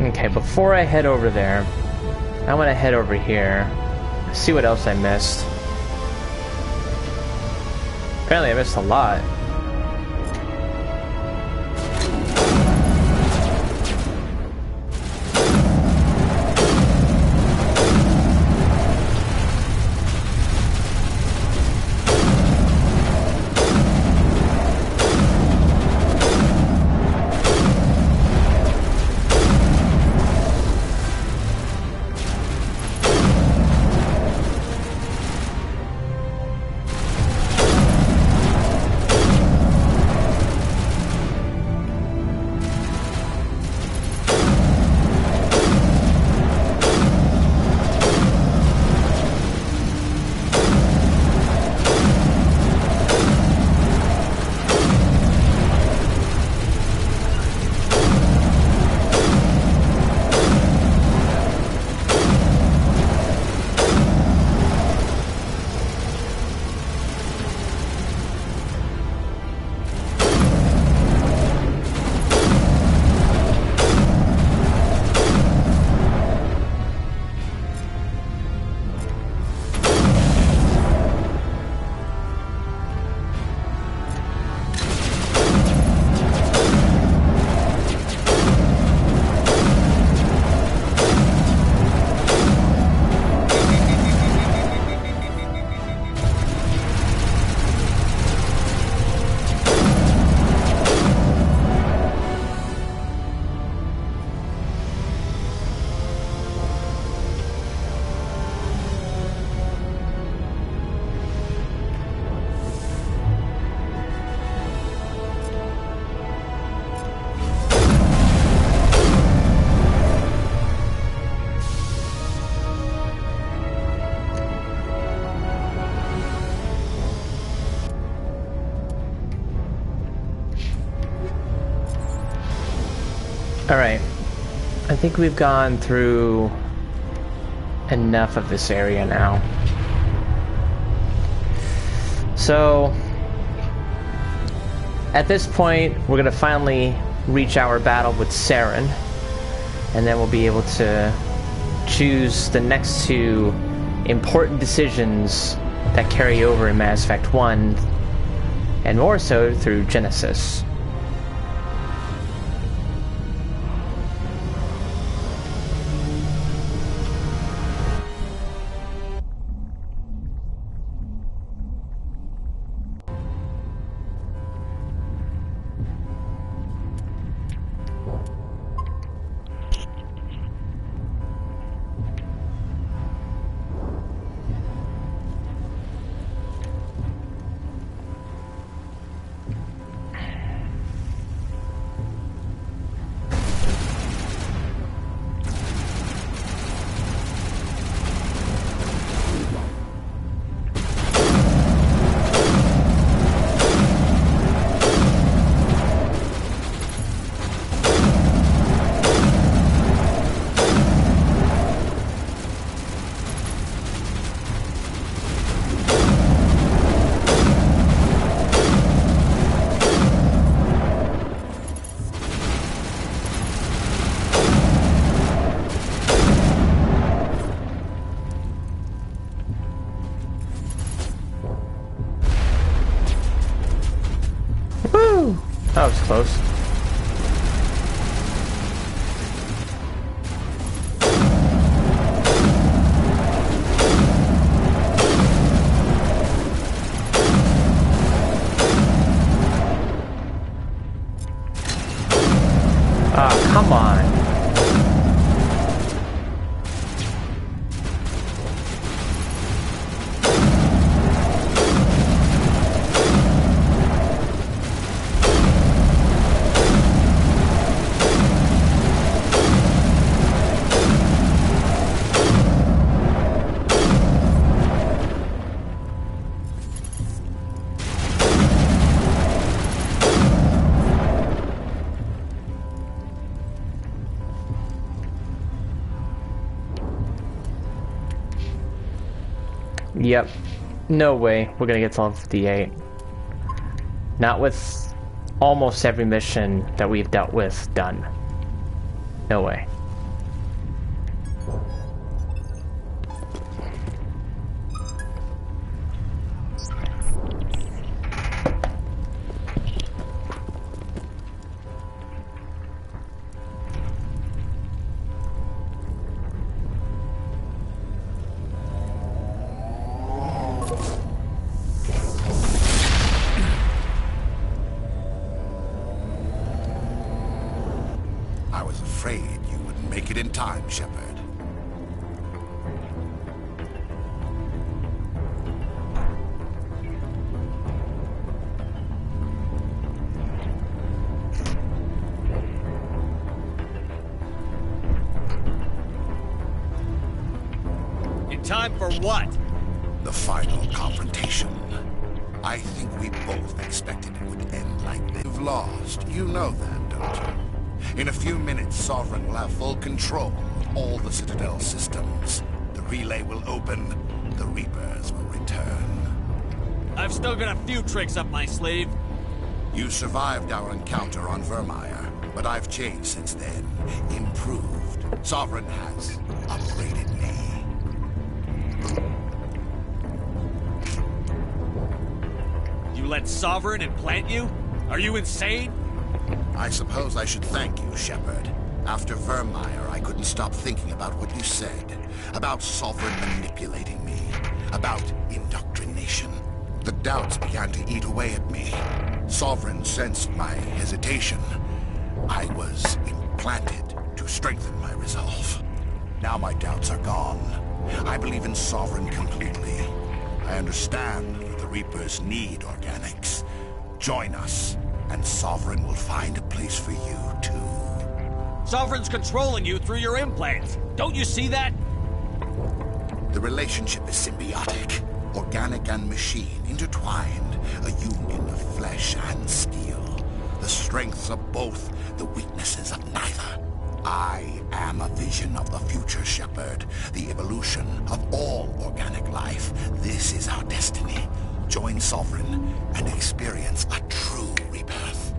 Okay, before I head over there, I want to head over here, see what else I missed. Apparently I missed a lot. Alright. I think we've gone through enough of this area now. So, at this point, we're going to finally reach our battle with Saren. And then we'll be able to choose the next two important decisions that carry over in Mass Effect 1, and more so through Genesis. That was close. Ah, come on. Yep. No way we're gonna get to level 58. Not with almost every mission that we've dealt with done. No way. Shepard. In time for what? The final confrontation. I think we both expected it would end like this. You've lost. You know that, don't you? In a few minutes, Sovereign will have full control of all the Citadel systems. The relay will open. The Reapers will return. I've still got a few tricks up my sleeve. You survived our encounter on Vermeer, but I've changed since then. Improved. Sovereign has upgraded me. You let Sovereign implant you? Are you insane? I suppose I should thank you, Shepard. After Vermeer, I couldn't stop thinking about what you said. About Sovereign manipulating me. About indoctrination. The doubts began to eat away at me. Sovereign sensed my hesitation. I was implanted to strengthen my resolve. Now my doubts are gone. I believe in Sovereign completely. I understand that the Reapers need organics. Join us, and Sovereign will find a place for you, too. Sovereign's controlling you through your implants. Don't you see that? The relationship is symbiotic. Organic and machine intertwined. A union of flesh and steel. The strengths of both, the weaknesses of neither. I am a vision of the future, Shepard. The evolution of all organic life. This is our destiny. Join Sovereign and experience a true rebirth.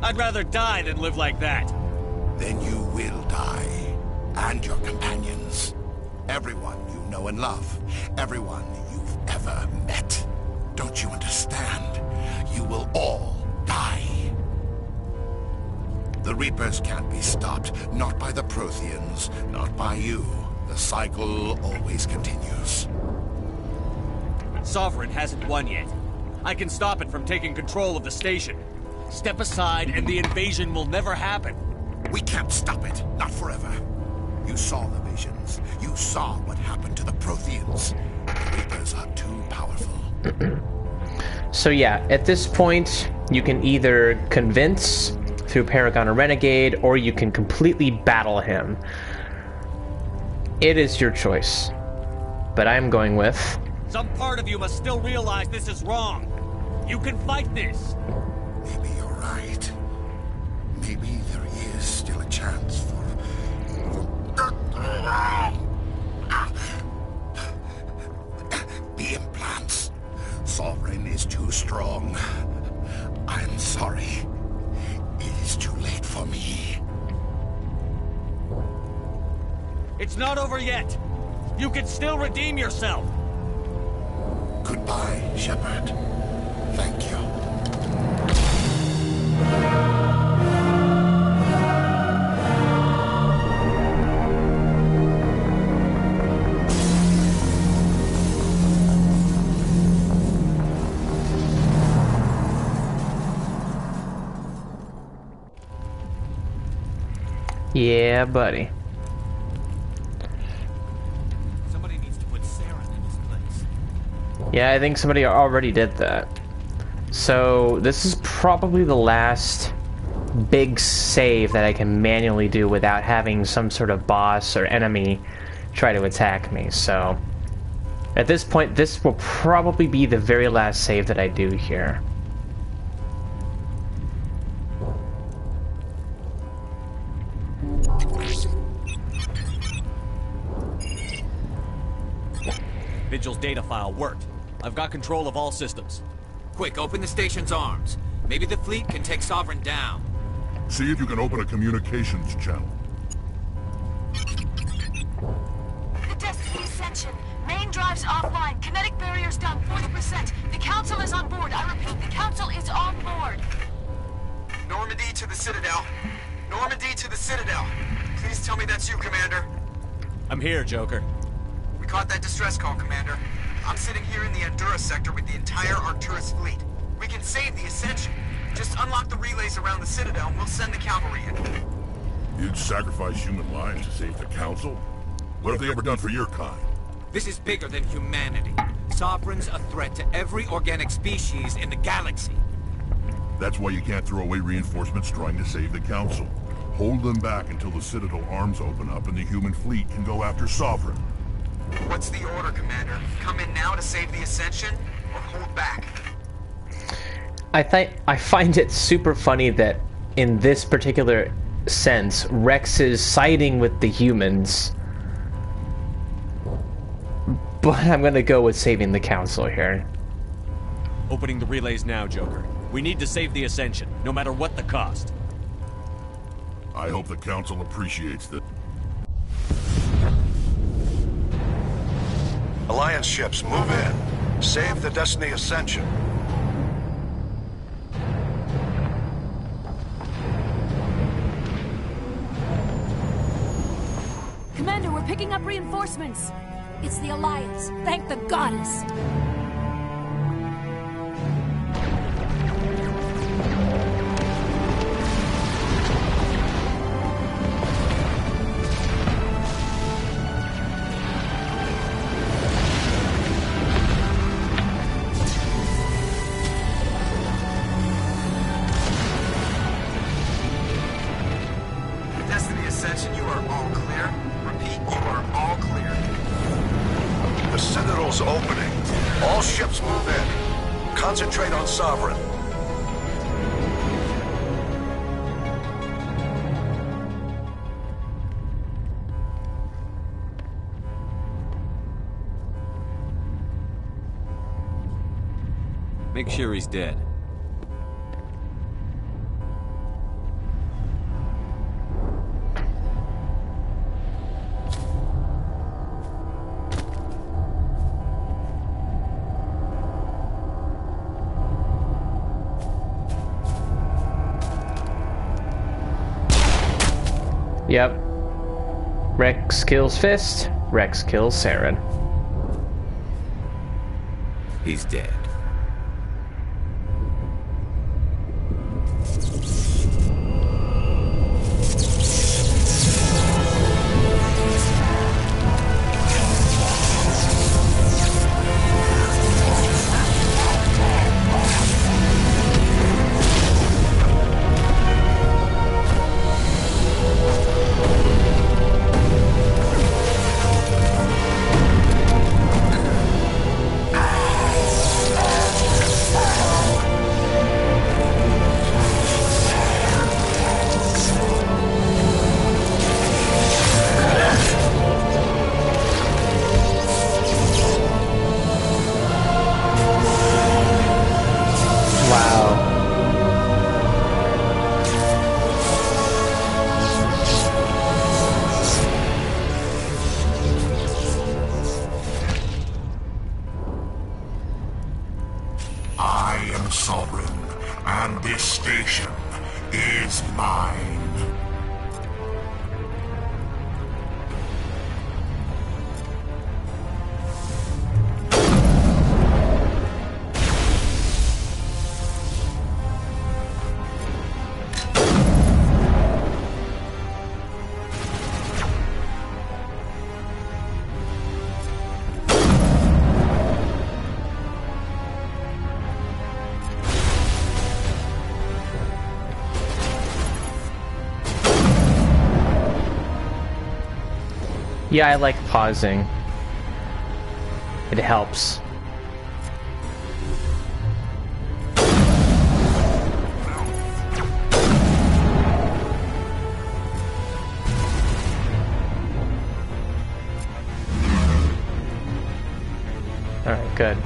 I'd rather die than live like that. Then you will die. And your companions. Everyone you know and love. Everyone you've ever met. Don't you understand? You will all die. The Reapers can't be stopped. Not by the Protheans. Not by you. The cycle always continues. Sovereign hasn't won yet. I can stop it from taking control of the station. Step aside and the invasion will never happen. We can't stop it. Not forever. You saw the visions. You saw what happened to the Protheans. The Reapers are too powerful. So yeah, at this point, you can either convince through Paragon or Renegade, or you can completely battle him. It is your choice. But I'm going with... Some part of you must still realize this is wrong. You can fight this. Maybe you're right. Maybe there is still a chance for... The implants. Sovereign is too strong. I'm sorry. It is too late for me. It's not over yet. You can still redeem yourself. Goodbye, Shepard. Thank you. Yeah, buddy. Somebody needs to put Saren in his place. Yeah, I think somebody already did that. So, this is probably the last big save that I can manually do without having some sort of boss or enemy try to attack me. So, at this point, this will probably be the very last save that I do here. Vigil's data file worked. I've got control of all systems. Quick, open the station's arms. Maybe the fleet can take Sovereign down. See if you can open a communications channel. The Destiny Ascension. Main drives offline. Kinetic barriers down 40%. The Council is on board. I repeat, the Council is on board. Normandy to the Citadel. Normandy to the Citadel. Please tell me that's you, Commander. I'm here, Joker. We caught that distress call, Commander. I'm sitting here in the Endura sector with the entire Arcturus fleet. We can save the Ascension. Just unlock the relays around the Citadel and we'll send the cavalry in. You'd sacrifice human lives to save the Council? What have they ever done for your kind? This is bigger than humanity. Sovereign's a threat to every organic species in the galaxy. That's why you can't throw away reinforcements trying to save the Council. Hold them back until the Citadel arms open up and the human fleet can go after Sovereign. What's the order, Commander? Come in now to save the Ascension, or hold back? I find it super funny that in this particular sense, Rex is siding with the humans. But I'm gonna go with saving the Council here. Opening the relays now, Joker. We need to save the Ascension, no matter what the cost. I hope the Council appreciates that. Alliance ships, move in. Save the Destiny Ascension. Commander, we're picking up reinforcements. It's the Alliance. Thank the goddess. Destiny Ascension, you are all clear. Repeat, you are all clear. The Citadel's opening. All ships move in. Concentrate on Sovereign. Make sure he's dead. Yep. Rex kills Fist. Rex kills Saren. He's dead. Yeah, I like pausing. It helps. Alright, good.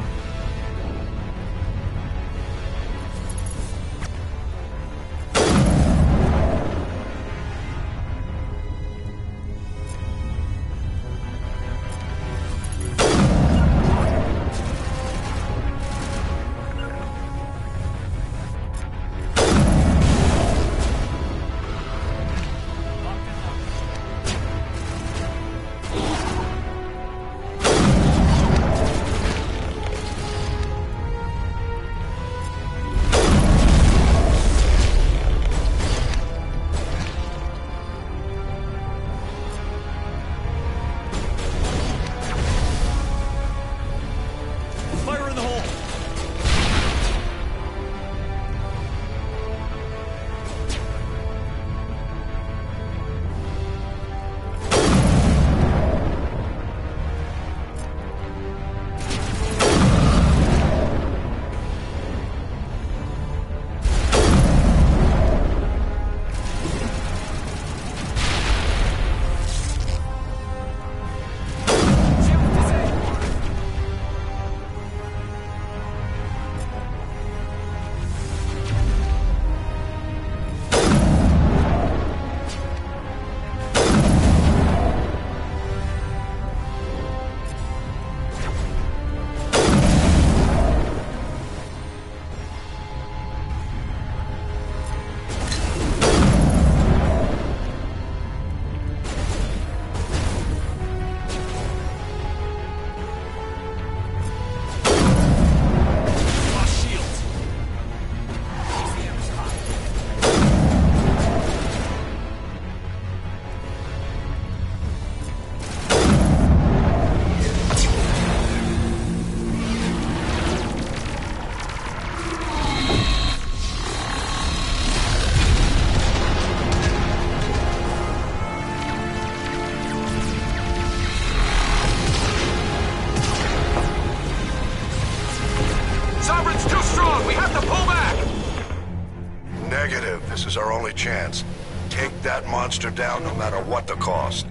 This is our only chance. Take that monster down no matter what the cost.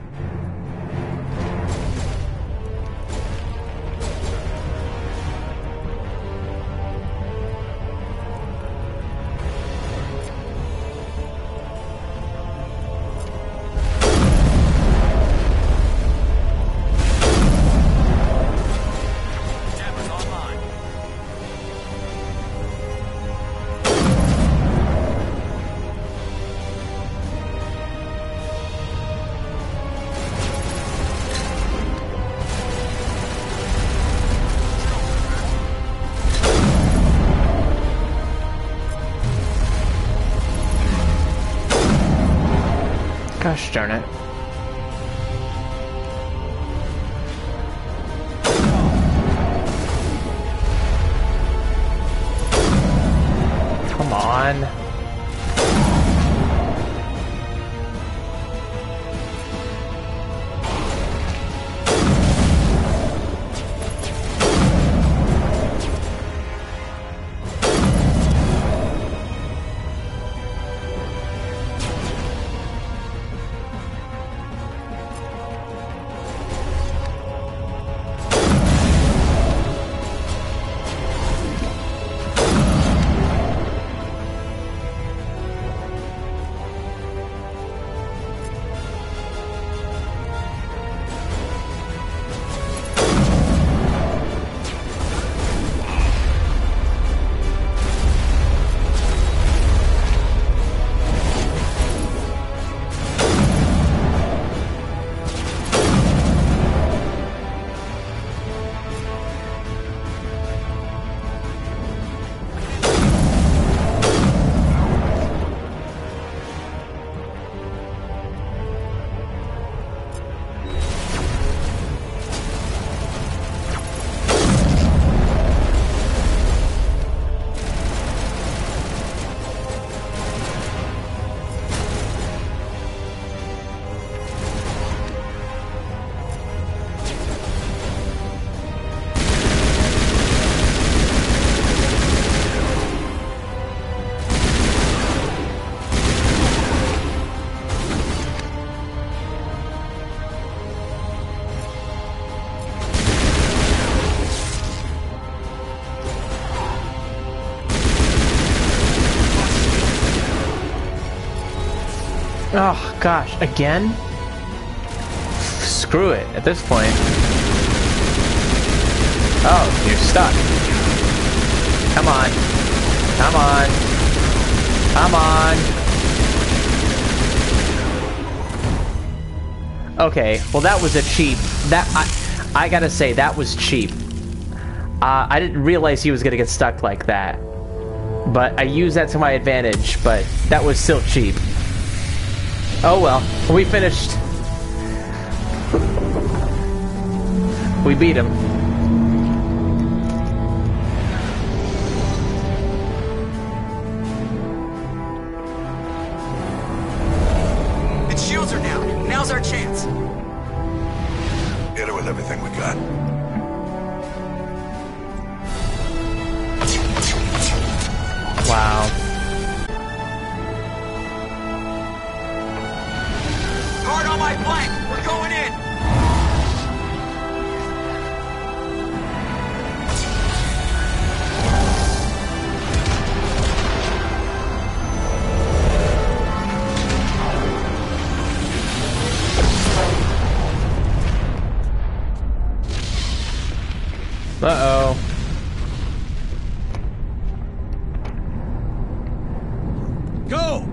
Gosh darn it. Come on. Oh, gosh, again? Screw it, at this point. Oh, you're stuck. Come on. Come on. Come on. Okay, well that was a cheap... I gotta say, that was cheap. I didn't realize he was gonna get stuck like that. But I used that to my advantage, but that was still cheap. Oh well, we finished. We beat him. Its shields are down. Now's our chance. Hit it with everything we got. Wow. Guard on my flank. We're going in. Uh-oh. Go!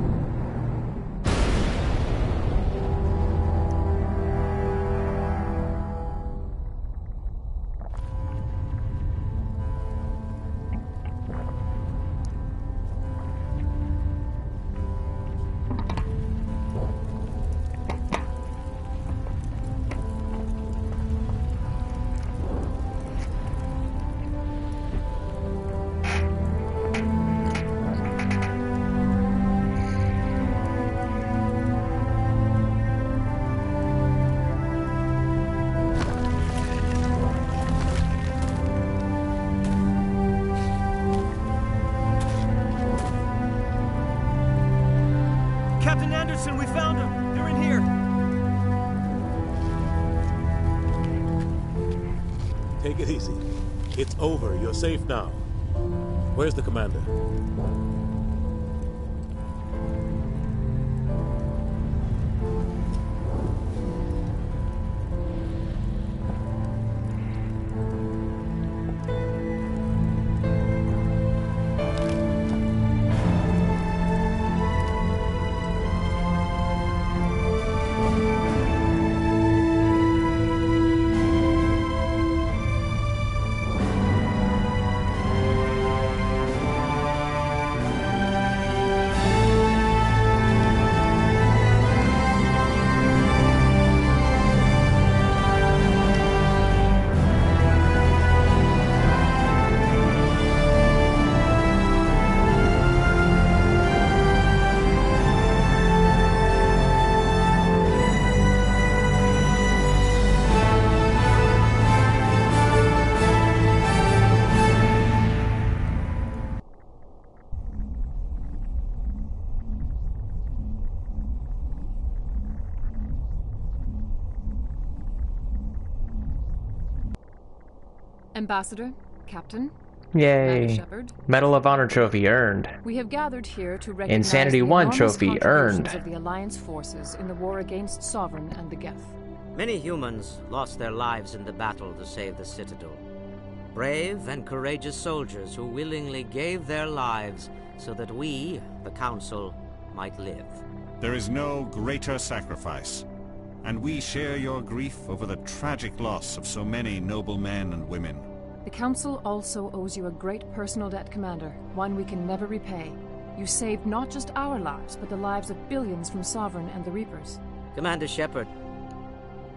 Captain Anderson, we found them. They're in here. Take it easy. It's over. You're safe now. Where's the commander? Ambassador, Captain. Yay. Shepard. Medal of Honor trophy earned. We have gathered here to recognize Insanity the 1 trophy contributions earned. of the Alliance forces in the war against Sovereign and the Geth. Many humans lost their lives in the battle to save the Citadel. Brave and courageous soldiers who willingly gave their lives so that we, the Council, might live. There is no greater sacrifice, and we share your grief over the tragic loss of so many noble men and women. The Council also owes you a great personal debt, Commander, one we can never repay. You saved not just our lives, but the lives of billions from Sovereign and the Reapers. Commander Shepard,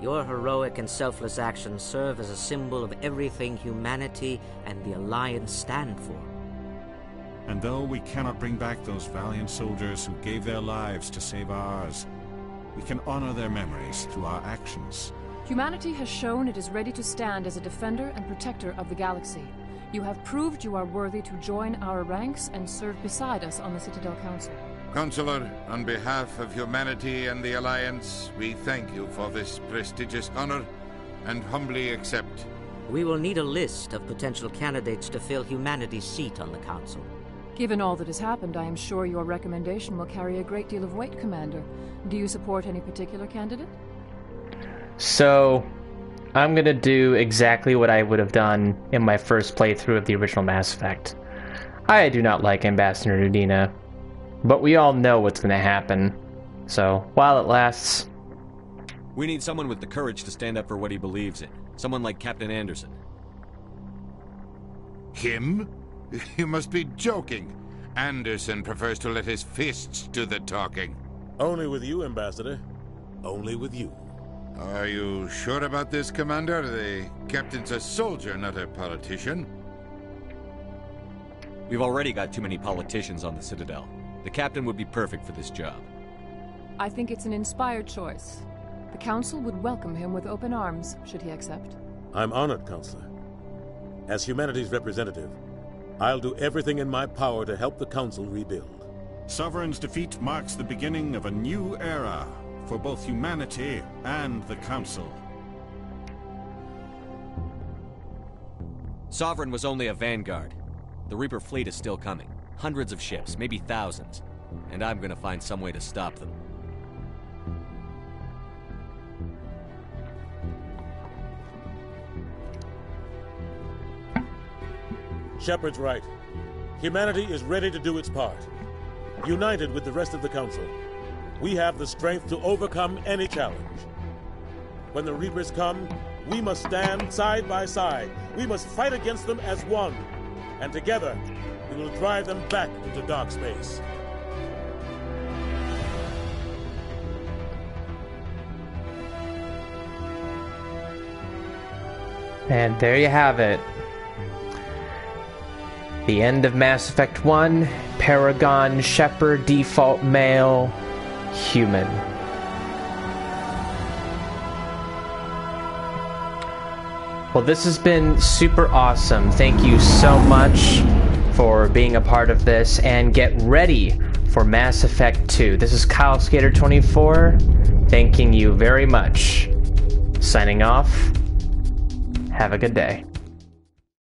your heroic and selfless actions serve as a symbol of everything humanity and the Alliance stand for. And though we cannot bring back those valiant soldiers who gave their lives to save ours, we can honor their memories through our actions. Humanity has shown it is ready to stand as a defender and protector of the galaxy. You have proved you are worthy to join our ranks and serve beside us on the Citadel Council. Counselor, on behalf of humanity and the Alliance, we thank you for this prestigious honor and humbly accept. We will need a list of potential candidates to fill humanity's seat on the Council. Given all that has happened, I am sure your recommendation will carry a great deal of weight, Commander. Do you support any particular candidate? So, I'm gonna do exactly what I would have done in my first playthrough of the original Mass Effect. I do not like Ambassador Udina, but we all know what's gonna happen. So, while it lasts... We need someone with the courage to stand up for what he believes in. Someone like Captain Anderson. Him? You must be joking. Anderson prefers to let his fists do the talking. Only with you, Ambassador. Only with you. Are you sure about this, Commander? The captain's a soldier, not a politician. We've already got too many politicians on the Citadel. The captain would be perfect for this job. I think it's an inspired choice. The Council would welcome him with open arms, should he accept. I'm honored, Counselor. As humanity's representative, I'll do everything in my power to help the Council rebuild. Sovereign's defeat marks the beginning of a new era for both humanity and the Council. Sovereign was only a vanguard. The Reaper fleet is still coming. Hundreds of ships, maybe thousands. And I'm gonna find some way to stop them. Shepard's right. Humanity is ready to do its part. United with the rest of the Council, we have the strength to overcome any challenge. When the Reapers come, we must stand side by side. We must fight against them as one. And together, we will drive them back into dark space. And there you have it. The end of Mass Effect 1, Paragon, Shepard, default male, human. Well, this has been super awesome. Thank you so much for being a part of this, and get ready for Mass Effect 2. This is Kylesk8r24, thanking you very much. Signing off. Have a good day.